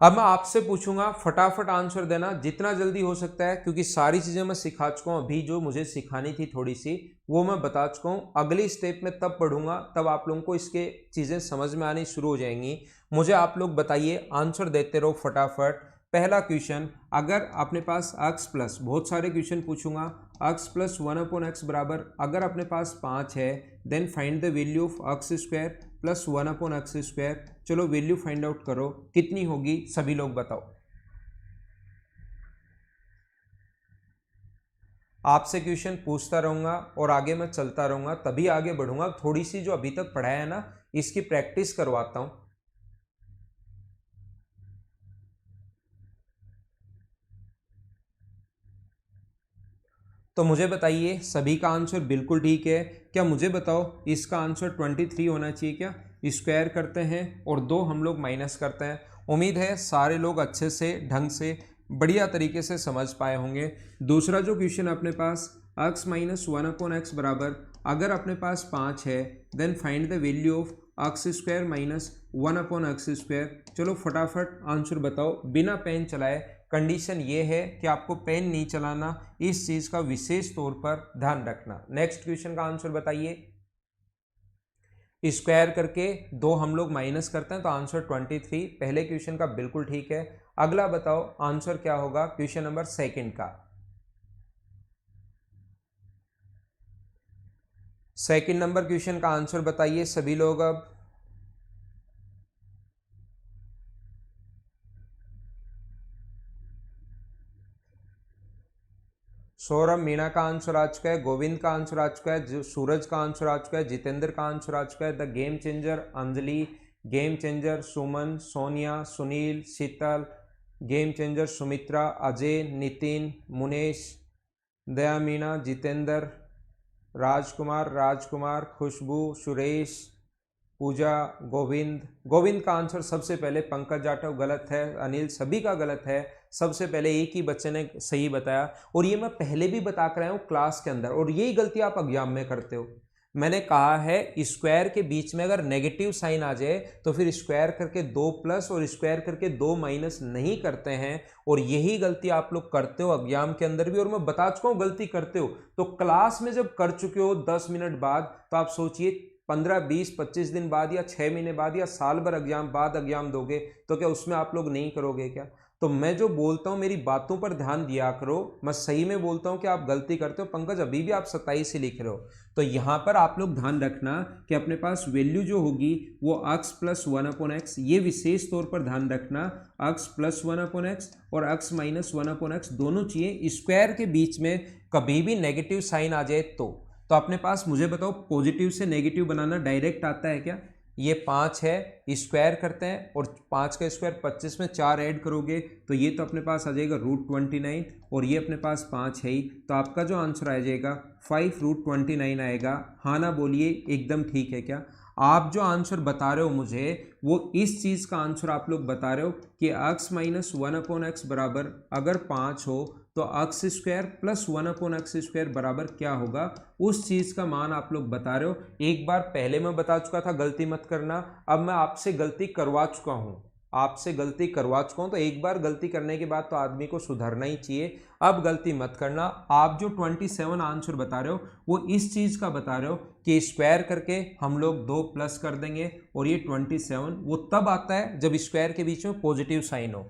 अब मैं आपसे पूछूंगा, फटाफट आंसर देना जितना जल्दी हो सकता है, क्योंकि सारी चीज़ें मैं सिखा चुका हूँ। अभी जो मुझे सिखानी थी थोड़ी सी वो मैं बता चुका हूँ। अगली स्टेप में तब पढ़ूंगा तब आप लोगों को इसके चीज़ें समझ में आनी शुरू हो जाएंगी। मुझे आप लोग बताइए, आंसर देते रहो फटाफट। पहला क्वेश्चन, अगर अपने पास x प्लस, बहुत सारे क्वेश्चन पूछूंगा, x प्लस 1/x बराबर अगर अपने पास 5 है, then find the value of x square plus 1/x square. चलो वैल्यू फाइंड आउट करो, कितनी होगी सभी लोग बताओ। आपसे क्वेश्चन पूछता रहूंगा और आगे मैं चलता रहूंगा, तभी आगे बढ़ूंगा। थोड़ी सी जो अभी तक पढ़ाया है ना, इसकी प्रैक्टिस करवाता हूं। तो मुझे बताइए, सभी का आंसर बिल्कुल ठीक है क्या? मुझे बताओ इसका आंसर 23 होना चाहिए क्या? स्क्वायर करते हैं और 2 हम लोग माइनस करते हैं। उम्मीद है सारे लोग अच्छे से ढंग से बढ़िया तरीके से समझ पाए होंगे। दूसरा जो क्वेश्चन अपने पास, x माइनस 1/x बराबर अगर अपने पास 5 है, then find the value of x square minus 1/x square. चलो फटाफट आंसर बताओ बिना पेन चलाए। कंडीशन ये है कि आपको पेन नहीं चलाना, इस चीज़ का विशेष तौर पर ध्यान रखना। नेक्स्ट क्वेश्चन का आंसर बताइए। स्क्वायर करके 2 हम लोग माइनस करते हैं तो आंसर 23। पहले क्वेश्चन का बिल्कुल ठीक है। अगला बताओ आंसर क्या होगा क्वेश्चन नंबर सेकंड का। सेकंड नंबर क्वेश्चन का आंसर बताइए सभी लोग। अब सौरभ मीणा का आंसर आ चुका है, गोविंद का आंसर आ चुका है, सूरज का आंसर आ चुका है, जितेंद्र का आंसर आ चुका है, the game changer Anjali, game changer Suman, Sonia, Sunil, Sheetal, game changer Sumitra, Ajay, Nitin, Munesh, Daya Meena, Jitendra, Rajkumar, Khushboo, Suresh, Pooja, Govind. Govind का आंसर सबसे पहले, पंकज जाटव गलत है, अनिल सभी का गलत है। सबसे पहले एक ही बच्चे ने सही बताया, और ये मैं पहले भी बता कर आया हूँ क्लास के अंदर, और यही गलती आप एग्जाम में करते हो। मैंने कहा है स्क्वायर के बीच में अगर नेगेटिव साइन आ जाए तो फिर स्क्वायर करके 2 प्लस और स्क्वायर करके 2 माइनस नहीं करते हैं, और यही गलती आप लोग करते हो एग्जाम के अंदर भी, और मैं बता चुका हूँ गलती करते हो। तो क्लास में जब कर चुके हो 10 मिनट बाद, तो आप सोचिए 15, 20, 25 दिन बाद या 6 महीने बाद या साल भर एग्जाम बाद एग्जाम दोगे तो क्या उसमें आप लोग नहीं करोगे क्या? तो मैं जो बोलता हूँ मेरी बातों पर ध्यान दिया करो, मैं सही में बोलता हूँ कि आप गलती करते हो। पंकज अभी भी आप 27 ही लिख रहे हो, तो यहाँ पर आप लोग ध्यान रखना कि अपने पास वैल्यू जो होगी वो x प्लस 1/x, ये विशेष तौर पर ध्यान रखना, x प्लस 1/x और x माइनस 1/x दोनों चाहिए। स्क्वायर के बीच में कभी भी नेगेटिव साइन आ जाए तो अपने पास, मुझे बताओ पॉजिटिव से नेगेटिव बनाना डायरेक्ट आता है क्या? ये 5 है, स्क्वायर करते हैं और 5 का स्क्वायर 25 में 4 ऐड करोगे तो ये तो अपने पास आ जाएगा √29, और ये अपने पास 5 है ही, तो आपका जो आंसर आ जाएगा 5√29 आएगा। हाँ ना बोलिए, एकदम ठीक है क्या? आप जो आंसर बता रहे हो मुझे, वो इस चीज़ का आंसर आप लोग बता रहे हो कि x माइनस 1/x बराबर अगर 5 हो तो x square plus 1/x square बराबर क्या होगा, उस चीज़ का मान आप लोग बता रहे हो। एक बार पहले मैं बता चुका था गलती मत करना, अब मैं आपसे गलती करवा चुका हूँ। आपसे गलती करवा चुका हूं, तो एक बार गलती करने के बाद तो आदमी को सुधरना ही चाहिए। अब गलती मत करना। आप जो 27 आंसर बता रहे हो वो इस चीज का बता रहे हो कि स्क्वायर करके हम लोग 2 प्लस कर देंगे, और ये 27 वो तब आता है जब स्क्वायर के बीच में पॉजिटिव साइन हो।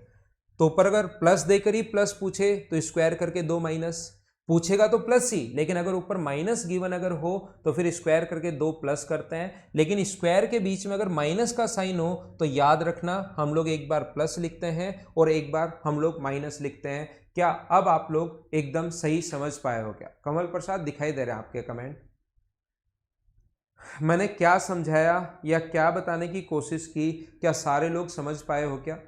तो ऊपर अगर प्लस देकर ही प्लस पूछे तो स्क्वायर करके 2 माइनस पूछेगा तो प्लस ही, लेकिन अगर ऊपर माइनस गिवन अगर हो तो फिर स्क्वायर करके 2 प्लस करते हैं। लेकिन स्क्वायर के बीच में अगर माइनस का साइन हो तो याद रखना हम लोग एक बार प्लस लिखते हैं और एक बार हम लोग माइनस लिखते हैं। क्या अब आप लोग एकदम सही समझ पाए हो? क्या कमल प्रसाद दिखाई दे रहे हैं आपके कमेंट? मैंने क्या समझाया या क्या बताने की कोशिश की, क्या सारे लोग समझ पाए हो? क्या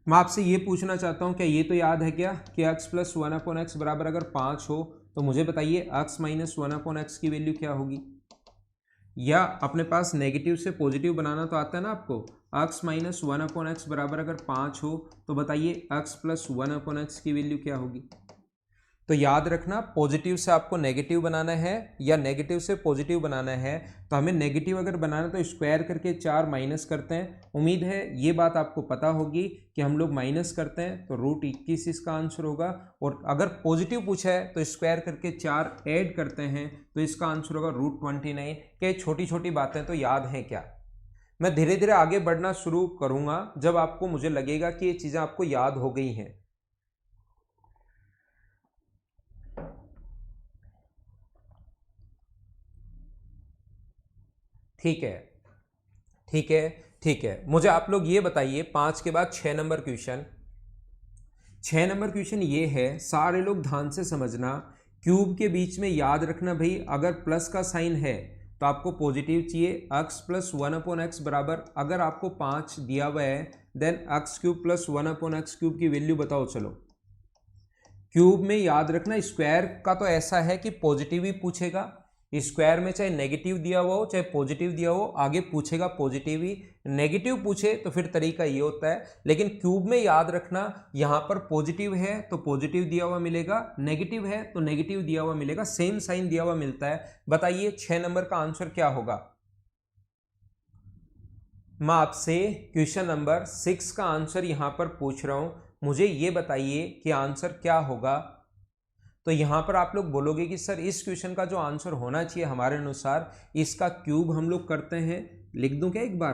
मैं आपसे ये पूछना चाहता हूँ, क्या ये तो याद है क्या कि x प्लस 1/x बराबर अगर 5 हो तो मुझे बताइए x माइनस 1/x की वैल्यू क्या होगी? या अपने पास नेगेटिव से पॉजिटिव बनाना तो आता है ना आपको। x माइनस 1/x बराबर अगर 5 हो तो बताइए x प्लस 1/x की वैल्यू क्या होगी? तो याद रखना, पॉजिटिव से आपको नेगेटिव बनाना है या नेगेटिव से पॉजिटिव बनाना है, तो हमें नेगेटिव अगर बनाना तो स्क्वायर करके 4 माइनस करते हैं। उम्मीद है ये बात आपको पता होगी कि हम लोग माइनस करते हैं तो √21 इसका आंसर होगा। और अगर पॉजिटिव पूछा है तो स्क्वायर करके 4 ऐड करते हैं तो इसका आंसर होगा √29। क्या छोटी छोटी बातें तो याद हैं क्या? मैं धीरे धीरे आगे बढ़ना शुरू करूंगा जब आपको मुझे लगेगा कि ये चीज़ें आपको याद हो गई हैं। ठीक है, ठीक है, ठीक है। मुझे आप लोग ये बताइए 5 के बाद 6 नंबर क्वेश्चन। 6 नंबर क्वेश्चन ये है, सारे लोग ध्यान से समझना। क्यूब के बीच में याद रखना भाई, अगर प्लस का साइन है तो आपको पॉजिटिव चाहिए। x प्लस 1/x बराबर अगर आपको 5 दिया हुआ है then x cube plus 1/x cube की वैल्यू बताओ। चलो क्यूब में याद रखना, स्क्वायर का तो ऐसा है कि पॉजिटिव ही पूछेगा। स्क्वायर में चाहे नेगेटिव दिया हुआ हो चाहे पॉजिटिव दिया हो, आगे पूछेगा पॉजिटिव ही। नेगेटिव पूछे तो फिर तरीका ये होता है, लेकिन क्यूब में याद रखना यहां पर पॉजिटिव है तो पॉजिटिव दिया हुआ मिलेगा, नेगेटिव है तो नेगेटिव दिया हुआ मिलेगा, सेम साइन दिया हुआ मिलता है। बताइए 6 नंबर का आंसर क्या होगा? मैं आपसे क्वेश्चन नंबर 6 का आंसर यहां पर पूछ रहा हूं, मुझे ये बताइए कि आंसर क्या होगा। तो यहां पर आप लोग बोलोगे कि सर इस क्वेश्चन का जो आंसर होना चाहिए हमारे अनुसार, इसका क्यूब हम लोग करते हैं। लिख दूं क्या एक बार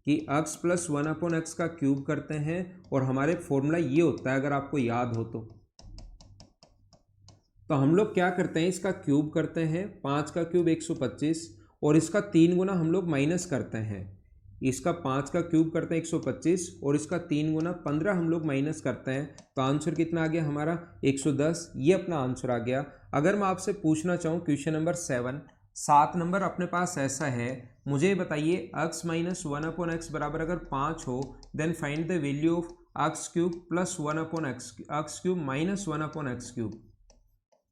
कि x प्लस 1/x का क्यूब करते हैं, और हमारे फॉर्मूला ये होता है अगर आपको याद हो तो हम लोग क्या करते हैं, इसका क्यूब करते हैं। 5 का क्यूब 125, और इसका 3 गुना हम लोग माइनस करते हैं। इसका 5 का क्यूब करते हैं 125, और इसका 3 गुना 15 हम लोग माइनस करते हैं। तो आंसर कितना आ गया हमारा? 110। ये अपना आंसर आ गया। अगर मैं आपसे पूछना चाहूँ क्वेश्चन नंबर 7 नंबर अपने पास ऐसा है, मुझे बताइए x माइनस 1/x बराबर अगर 5 हो then find the value of x cube plus 1/x, x cube minus 1/x cube.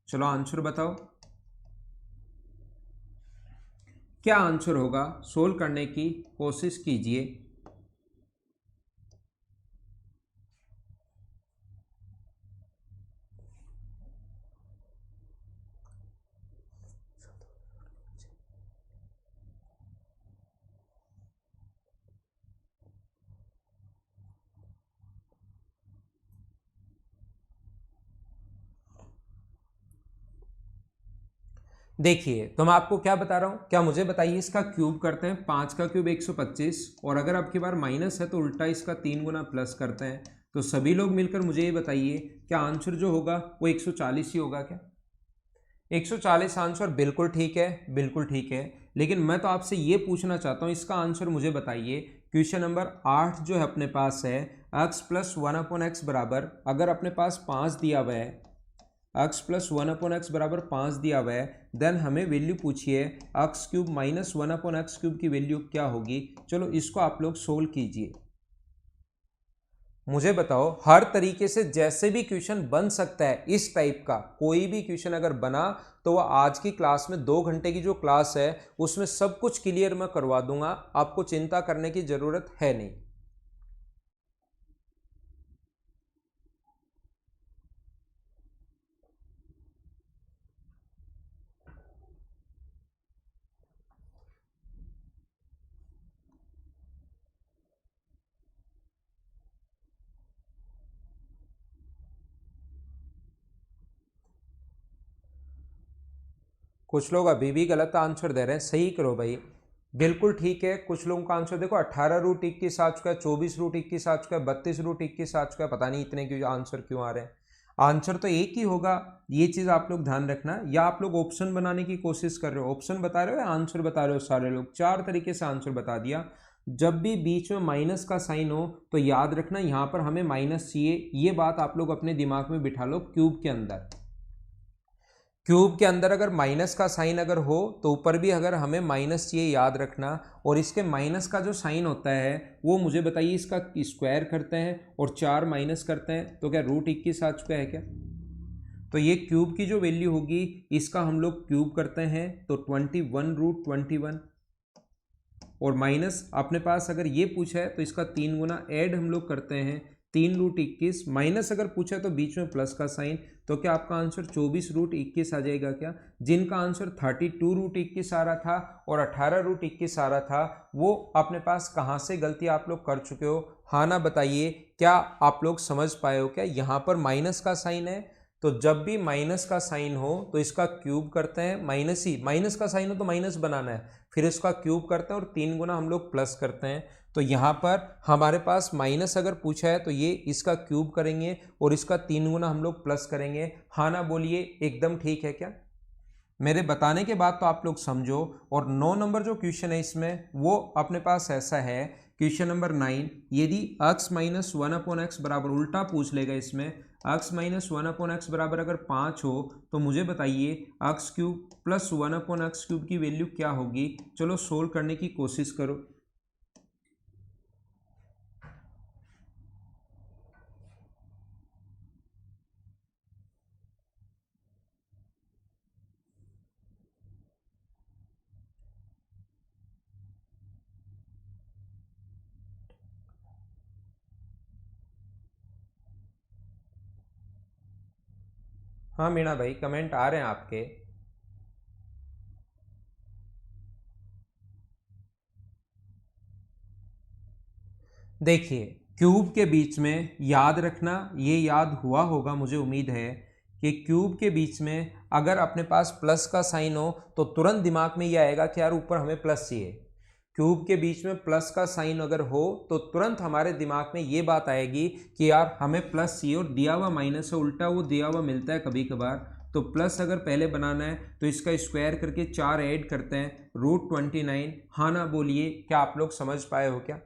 चलो आंसर बताओ क्या आंसर होगा, सोल्व करने की कोशिश कीजिए। देखिए तो मैं आपको क्या बता रहा हूं, क्या मुझे बताइए इसका क्यूब करते हैं। 5 का क्यूब 125, और अगर आपकी बार माइनस है तो उल्टा इसका 3 गुना प्लस करते हैं। तो सभी लोग मिलकर मुझे ये बताइए क्या आंसर जो होगा वो 140 ही होगा क्या? 140 आंसर बिल्कुल ठीक है, बिल्कुल ठीक है। लेकिन मैं तो आपसे ये पूछना चाहता हूँ, इसका आंसर मुझे बताइए। क्वेश्चन नंबर 8 जो है अपने पास है, x प्लस 1/x बराबर अगर अपने पास 5 दिया हुआ है, x प्लस 1/x बराबर 5 दिया हुआ है, देन हमें वैल्यू पूछिए x cube minus 1/x cube की वैल्यू क्या होगी। चलो इसको आप लोग सोल्व कीजिए। मुझे बताओ हर तरीके से जैसे भी क्वेश्चन बन सकता है इस टाइप का कोई भी क्वेश्चन अगर बना तो वह आज की क्लास में 2 घंटे की जो क्लास है उसमें सब कुछ क्लियर मैं करवा दूंगा, आपको चिंता करने की जरूरत है नहीं। कुछ लोग अभी भी गलत आंसर दे रहे हैं, सही करो भाई, बिल्कुल ठीक है। कुछ लोगों का आंसर देखो 18√21 आ चुका है, 24√21 आ चुका है, 32√21 आ चुका है, पता नहीं इतने क्यों आंसर क्यों आ रहे हैं। आंसर तो एक ही होगा, ये चीज़ आप लोग ध्यान रखना। या आप लोग ऑप्शन बनाने की कोशिश कर रहे हो, ऑप्शन बता रहे हो या आंसर बता रहे हो? सारे लोग 4 तरीके से आंसर बता दिया। जब भी बीच में माइनस का साइन हो तो याद रखना यहाँ पर हमें माइनस चाहिए, ये बात आप लोग अपने दिमाग में बिठा लो। क्यूब के अंदर, क्यूब के अंदर अगर माइनस का साइन अगर हो तो ऊपर भी अगर हमें माइनस चाहिए, याद रखना। और इसके माइनस का जो साइन होता है वो मुझे बताइए, इसका स्क्वायर करते हैं और 4 माइनस करते हैं तो क्या √21 आ चुका है क्या? तो ये क्यूब की जो वैल्यू होगी इसका हम लोग क्यूब करते हैं तो 21√21, और माइनस अपने पास अगर ये पूछा है तो इसका 3 गुना ऐड हम लोग करते हैं 3√21, माइनस अगर पूछा है तो बीच में प्लस का साइन, तो क्या आपका आंसर 24√21 आ जाएगा क्या? जिनका आंसर 32√21 आ रहा था और 18√21 आ रहा था वो अपने पास कहाँ से गलती आप लोग कर चुके हो? हाँ ना बताइए, क्या आप लोग समझ पाए हो क्या? यहाँ पर माइनस का साइन है तो जब भी माइनस का साइन हो तो इसका क्यूब करते हैं, माइनस का साइन हो तो माइनस बनाना है, फिर इसका क्यूब करते हैं और 3 गुना हम लोग प्लस करते हैं। तो यहाँ पर हमारे पास माइनस अगर पूछा है तो ये इसका क्यूब करेंगे और इसका 3 गुना हम लोग प्लस करेंगे। हाँ ना बोलिए, एकदम ठीक है क्या? मेरे बताने के बाद तो आप लोग समझो। और 9 नंबर जो क्वेश्चन है इसमें वो अपने पास ऐसा है, क्वेश्चन नंबर 9, यदि x माइनस 1/x बराबर, उल्टा पूछ लेगा इसमें, x माइनस 1/x बराबर अगर 5 हो तो मुझे बताइए x cube plus 1/x cube की वैल्यू क्या होगी? चलो सोल्व करने की कोशिश करो। हाँ मीणा भाई, कमेंट आ रहे हैं आपके। देखिए, क्यूब के बीच में याद रखना, ये याद हुआ होगा मुझे उम्मीद है कि क्यूब के बीच में अगर अपने पास प्लस का साइन हो तो तुरंत दिमाग में ये आएगा कि यार ऊपर हमें प्लस चाहिए। क्यूब के बीच में प्लस का साइन अगर हो तो तुरंत हमारे दिमाग में ये बात आएगी कि यार हमें प्लस चाहिए, और दिया हुआ माइनस है, उल्टा वो दिया हुआ मिलता है कभी कभार। तो प्लस अगर पहले बनाना है तो इसका स्क्वायर करके 4 ऐड करते हैं √29। हाँ ना बोलिए, क्या आप लोग समझ पाए हो क्या?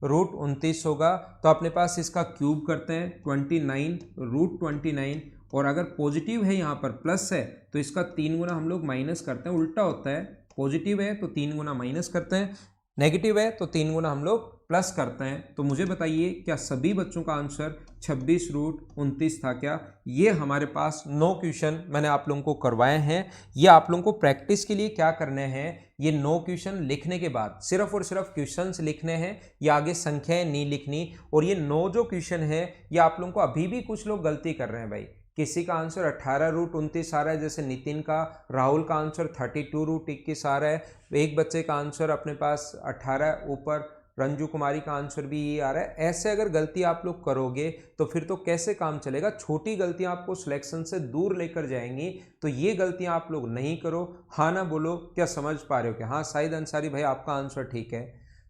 √29 होगा तो अपने पास इसका क्यूब करते हैं 29 √29, और अगर पॉजिटिव है यहाँ पर प्लस है तो इसका 3 गुना हम लोग माइनस करते हैं, उल्टा होता है, पॉजिटिव है तो 3 गुना माइनस करते हैं, नेगेटिव है तो 3 गुना हम लोग प्लस करते हैं। तो मुझे बताइए क्या सभी बच्चों का आंसर 26√29 था क्या? ये हमारे पास 9 क्वेश्चन मैंने आप लोगों को करवाए हैं। ये आप लोगों को प्रैक्टिस के लिए क्या करने हैं, ये 9 क्वेश्चन लिखने के बाद सिर्फ और सिर्फ क्वेश्चंस लिखने हैं, या आगे संख्याएं नहीं लिखनी। और ये 9 जो क्वेश्चन है ये आप लोगों को, अभी भी कुछ लोग गलती कर रहे हैं भाई, किसी का आंसर 18√29 आ रहा है, जैसे नितिन का, राहुल का आंसर 32√21 आ रहा है, एक बच्चे का आंसर अपने पास 18 ऊपर, रंजू कुमारी का आंसर भी ये आ रहा है। ऐसे अगर गलती आप लोग करोगे तो फिर तो कैसे काम चलेगा? छोटी गलतियां आपको सिलेक्शन से दूर लेकर जाएंगी, तो ये गलतियां आप लोग नहीं करो। हाँ ना बोलो, क्या समझ पा रहे हो क्या? हाँ शाहिद अंसारी भाई, आपका आंसर ठीक है।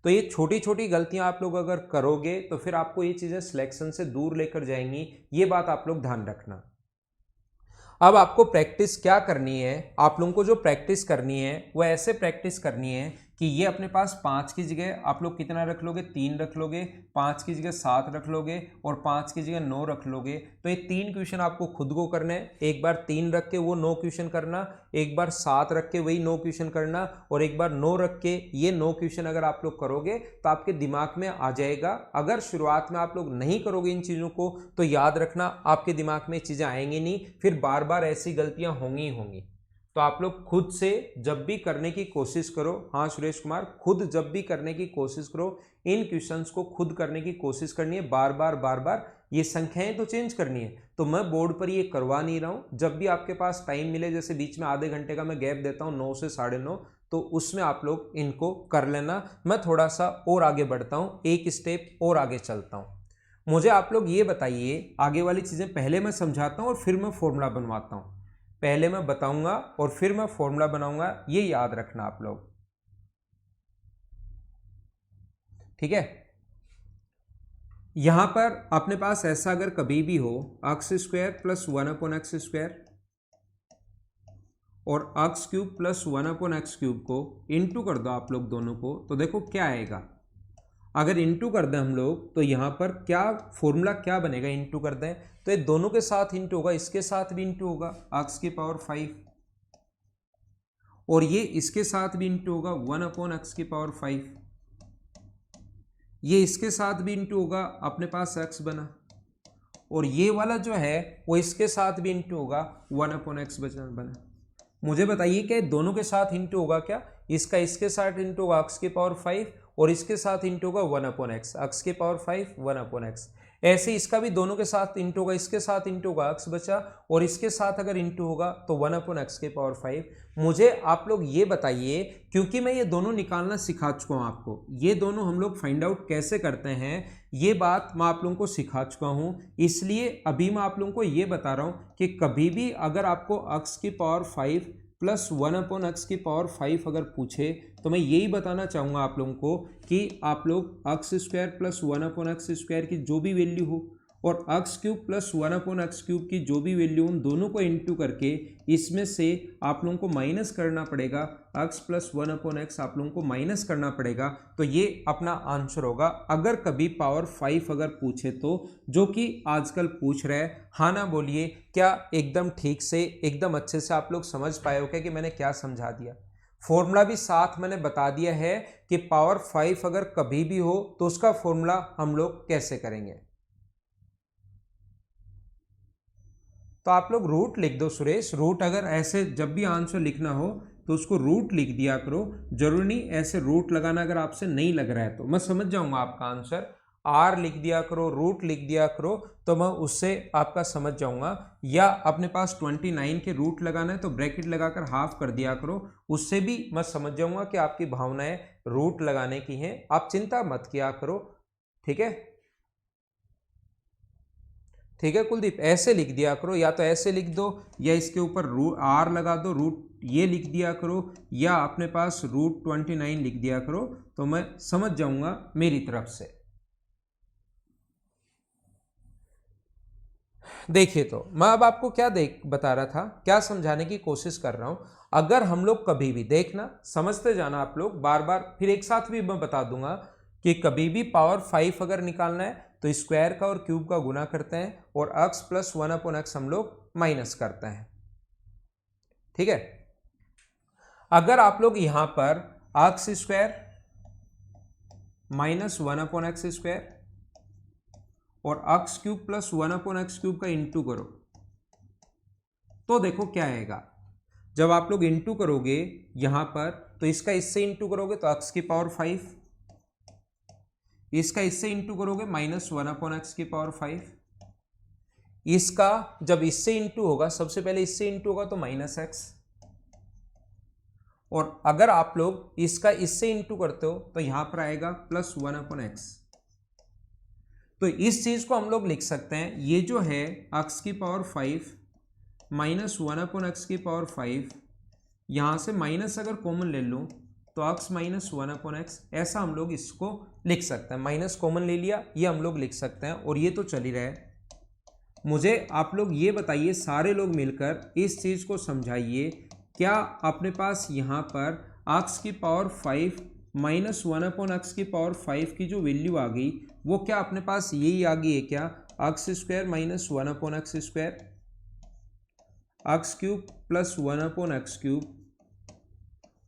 तो ये छोटी छोटी गलतियां आप लोग अगर करोगे तो फिर आपको ये चीज़ें सिलेक्शन से दूर लेकर जाएंगी, ये बात आप लोग ध्यान रखना। अब आपको प्रैक्टिस क्या करनी है, आप लोगों को जो प्रैक्टिस करनी है वो ऐसे प्रैक्टिस करनी है कि ये अपने पास 5 की जगह आप लोग कितना रख लोगे? 3 रख लोगे, 5 की जगह 7 रख लोगे और 5 की जगह 9 रख लोगे। तो ये 3 क्वेश्चन आपको खुद को करने हैं, एक बार 3 रख के वो 9 क्वेश्चन करना, एक बार 7 रख के वही 9 क्वेश्चन करना, और एक बार 9 रख के ये 9 क्वेश्चन अगर आप लोग करोगे तो आपके दिमाग में आ जाएगा। अगर शुरुआत में आप लोग नहीं करोगे इन चीज़ों को तो याद रखना आपके दिमाग में चीज़ें आएंगी नहीं, फिर बार बार ऐसी गलतियां होंगी ही होंगी। तो आप लोग खुद से जब भी करने की कोशिश करो, हाँ सुरेश कुमार, खुद जब भी करने की कोशिश करो, इन क्वेश्चंस को खुद करने की कोशिश करनी है, बार बार ये संख्याएं तो चेंज करनी है। तो मैं बोर्ड पर ये करवा नहीं रहा हूँ, जब भी आपके पास टाइम मिले, जैसे बीच में आधे घंटे का मैं गैप देता हूँ 9 से 9:30, तो उसमें आप लोग इनको कर लेना। मैं थोड़ा सा और आगे बढ़ता हूँ, एक स्टेप और आगे चलता हूँ। मुझे आप लोग ये बताइए, आगे वाली चीज़ें पहले मैं समझाता हूँ और फिर मैं फॉर्मूला बनवाता हूँ। पहले मैं बताऊंगा और फिर मैं फॉर्मूला बनाऊंगा, ये याद रखना आप लोग, ठीक है। यहां पर अपने पास ऐसा अगर कभी भी हो एक्स स्क्वायर प्लस 1/x² और एक्स क्यूब प्लस 1/x³ को इंटू कर दो आप लोग दोनों को, तो देखो क्या आएगा। अगर इंटू कर दें हम लोग तो यहां पर क्या फॉर्मूला क्या बनेगा, इंटू कर दें तो ये दोनों के साथ इंटू होगा, इसके साथ भी इंटू होगा x⁵, और ये इसके साथ भी इंटू होगा 1/x⁵, ये इसके साथ भी इंटू होगा, अपने पास x बना, और ये वाला जो है वो इसके साथ भी इंटू होगा 1/x बना। मुझे बताइए कि दोनों के साथ इंटू होगा क्या, इसका इसके साथ इंटू होगा x⁵ और इसके साथ इंटू होगा 1/x, x⁵ 1/x। ऐसे इसका भी दोनों के साथ इंटू होगा, इसके साथ इंटू होगा x बचा, और इसके साथ अगर इंटू होगा तो 1/x⁵। मुझे आप लोग ये बताइए, क्योंकि मैं ये दोनों निकालना सिखा चुका हूं आपको, ये दोनों हम लोग फाइंड आउट कैसे करते हैं ये बात मैं आप लोगों को सिखा चुका हूं, इसलिए अभी मैं आप लोगों को ये बता रहा हूं कि कभी भी अगर आपको x⁵ प्लस 1/x⁵ अगर पूछे तो मैं यही बताना चाहूँगा आप लोगों को कि आप लोग x² प्लस 1/x² की जो भी वैल्यू हो और x³ प्लस 1/x³ की जो भी वैल्यू उन दोनों को इंटू करके इसमें से आप लोगों को माइनस करना पड़ेगा, x प्लस 1/x आप लोगों को माइनस करना पड़ेगा, तो ये अपना आंसर होगा। अगर कभी पावर 5 अगर पूछे तो, जो कि आजकल पूछ रहे हैं, हाँ ना बोलिए, क्या एकदम ठीक से एकदम अच्छे से आप लोग समझ पाए हो क्या कि मैंने क्या समझा दिया। फॉर्मूला भी साथ मैंने बता दिया है कि पावर 5 अगर कभी भी हो तो उसका फॉर्मूला हम लोग कैसे करेंगे। तो आप लोग रूट लिख दो सुरेश, रूट अगर ऐसे जब भी आंसर लिखना हो तो उसको रूट लिख दिया करो, जरूरी नहीं ऐसे रूट लगाना, अगर आपसे नहीं लग रहा है तो मैं समझ जाऊंगा आपका आंसर, आर लिख दिया करो, रूट लिख दिया करो, तो मैं उससे आपका समझ जाऊंगा। या अपने पास 29 के रूट लगाना है तो ब्रैकेट लगाकर हाफ कर दिया करो, उससे भी मैं समझ जाऊंगा कि आपकी भावनाएं रूट लगाने की हैं, आप चिंता मत किया करो, ठीक है। ठीक है कुलदीप, ऐसे लिख दिया करो, या तो ऐसे लिख दो या इसके ऊपर आर लगा दो, रूट ये लिख दिया करो, या अपने पास √29 लिख दिया करो, तो मैं समझ जाऊंगा मेरी तरफ से। देखिए तो मैं अब आपको क्या बता रहा था, क्या समझाने की कोशिश कर रहा हूं। अगर हम लोग कभी भी, देखना समझते जाना आप लोग, बार बार फिर एक साथ भी मैं बता दूंगा कि कभी भी पावर 5 अगर निकालना है तो स्क्वायर का और क्यूब का गुना करते हैं और x प्लस 1/x हम लोग माइनस करते हैं, ठीक है। अगर आप लोग यहां पर x² माइनस 1/x² और x³ प्लस 1/x³ का इंटू करो तो देखो क्या आएगा। जब आप लोग इंटू करोगे यहां पर तो इसका इससे इंटू करोगे तो x⁵, इसका इससे इंटू करोगे माइनस 1/x⁵, इसका जब इससे इंटू होगा, सबसे पहले इससे इंटू होगा तो माइनस x, और अगर आप लोग इसका इससे इंटू करते हो तो यहां पर आएगा प्लस 1/x। तो इस चीज को हम लोग लिख सकते हैं, ये जो है x⁵ माइनस 1/x⁵, यहां से माइनस अगर कॉमन ले लो तो x माइनस 1/x, ऐसा हम लोग इसको लिख सकते हैं। माइनस कॉमन ले लिया, ये हम लोग लिख सकते हैं, और ये तो चल ही रहा है। मुझे आप लोग ये बताइए, सारे लोग मिलकर इस चीज को समझाइए, क्या अपने पास यहाँ पर x⁵ माइनस 1/x⁵ की जो वैल्यू आ गई वो क्या अपने पास यही आ गई है क्या, x² minus 1/x², x³ plus 1/x³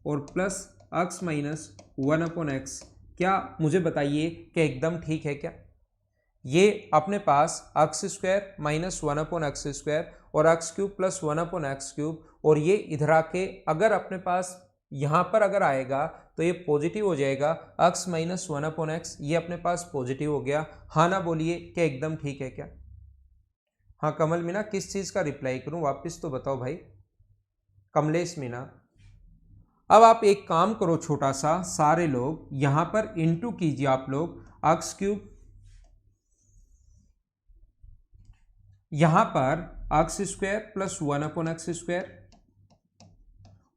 और प्लस x माइनस 1/x, क्या मुझे बताइए क्या एकदम ठीक है क्या। ये अपने पास x² माइनस 1/x² और x³ प्लस 1/x³ और ये इधर आके अगर अपने पास यहाँ पर अगर आएगा तो ये पॉजिटिव हो जाएगा, x माइनस 1/x, ये अपने पास पॉजिटिव हो गया। हाँ ना बोलिए, क्या एकदम ठीक है क्या। हाँ कमल मीना, किस चीज़ का रिप्लाई करूँ, वापस तो बताओ भाई। कमलेश मीना, अब आप एक काम करो छोटा सा, सारे लोग यहां पर इंटू कीजिए आप लोग x³, यहां पर एक्स स्क्वायर प्लस 1/x²,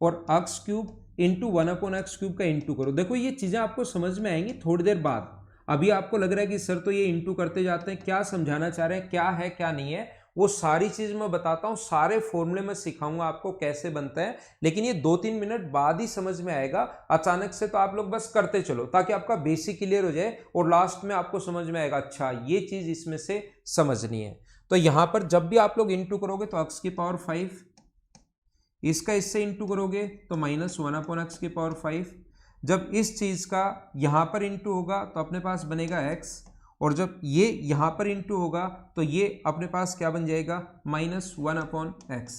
और एक्स क्यूब इंटू 1/x³ का इंटू करो। देखो ये चीज़ें आपको समझ में आएंगी थोड़ी देर बाद। अभी आपको लग रहा है कि सर तो ये इंटू करते जाते हैं, क्या समझाना चाह रहे हैं, क्या है क्या नहीं है, वो सारी चीज मैं बताता हूँ, सारे फॉर्मूले मैं सिखाऊंगा आपको कैसे बनता है, लेकिन ये 2-3 मिनट बाद ही समझ में आएगा। अचानक से तो आप लोग बस करते चलो ताकि आपका बेसिक क्लियर हो जाए और लास्ट में आपको समझ में आएगा अच्छा ये चीज इसमें से समझनी है। तो यहां पर जब भी आप लोग इंटू करोगे तो x⁵, इसका इससे इंटू करोगे तो -1/x⁵। जब इस चीज का यहां पर इंटू होगा तो अपने पास बनेगा x, और जब ये यहां पर इंटू होगा तो ये अपने पास क्या बन जाएगा -1/x।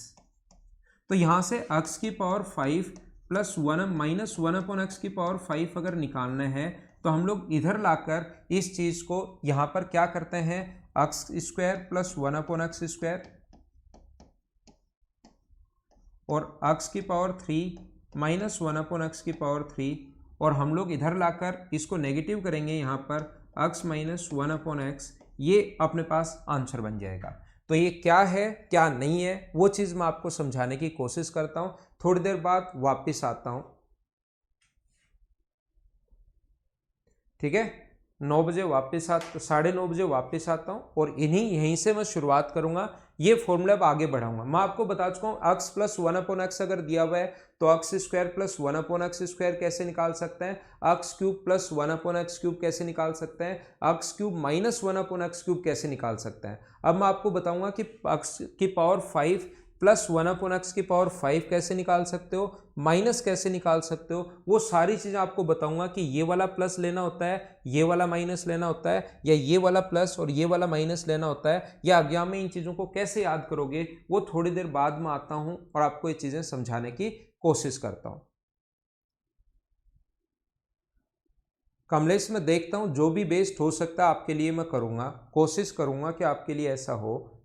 तो यहां से x⁵ प्लस 1/x⁵ अगर निकालना है तो हम लोग इधर लाकर इस चीज को यहां पर क्या करते हैं, x² प्लस 1/x² और x³ माइनस 1/x³, और हम लोग इधर लाकर इसको नेगेटिव करेंगे यहाँ पर x माइनस 1/x, ये अपने पास आंसर बन जाएगा। तो ये क्या है क्या नहीं है वो चीज़ मैं आपको समझाने की कोशिश करता हूँ, थोड़ी देर बाद वापस आता हूँ। ठीक है, 9 बजे वापस 9:30 बजे वापस आता हूँ और यहीं से मैं शुरुआत करूंगा। ये फॉर्मूला अब आगे बढ़ाऊंगा। मैं आपको बता चुका हूँ x प्लस 1/x अगर दिया हुआ है तो x² प्लस 1/x² कैसे निकाल सकते हैं, x³ प्लस 1/x³ कैसे निकाल सकते हैं, x³ माइनस 1/x³ कैसे निकाल सकते हैं। अब मैं आपको बताऊंगा कि x⁵ प्लस 1/x⁵ कैसे निकाल सकते हो, माइनस कैसे निकाल सकते हो, वो सारी चीज़ें आपको बताऊंगा कि ये वाला प्लस लेना होता है, ये वाला माइनस लेना होता है, या ये वाला प्लस और ये वाला माइनस लेना होता है, या एग्जाम में इन चीज़ों को कैसे याद करोगे वो थोड़ी देर बाद में आता हूँ और आपको ये चीज़ें समझाने की कोशिश करता हूँ। कमलेश मैं देखता हूँ जो भी बेस्ट हो सकता है आपके लिए मैं करूँगा, कोशिश करूँगा कि आपके लिए ऐसा हो।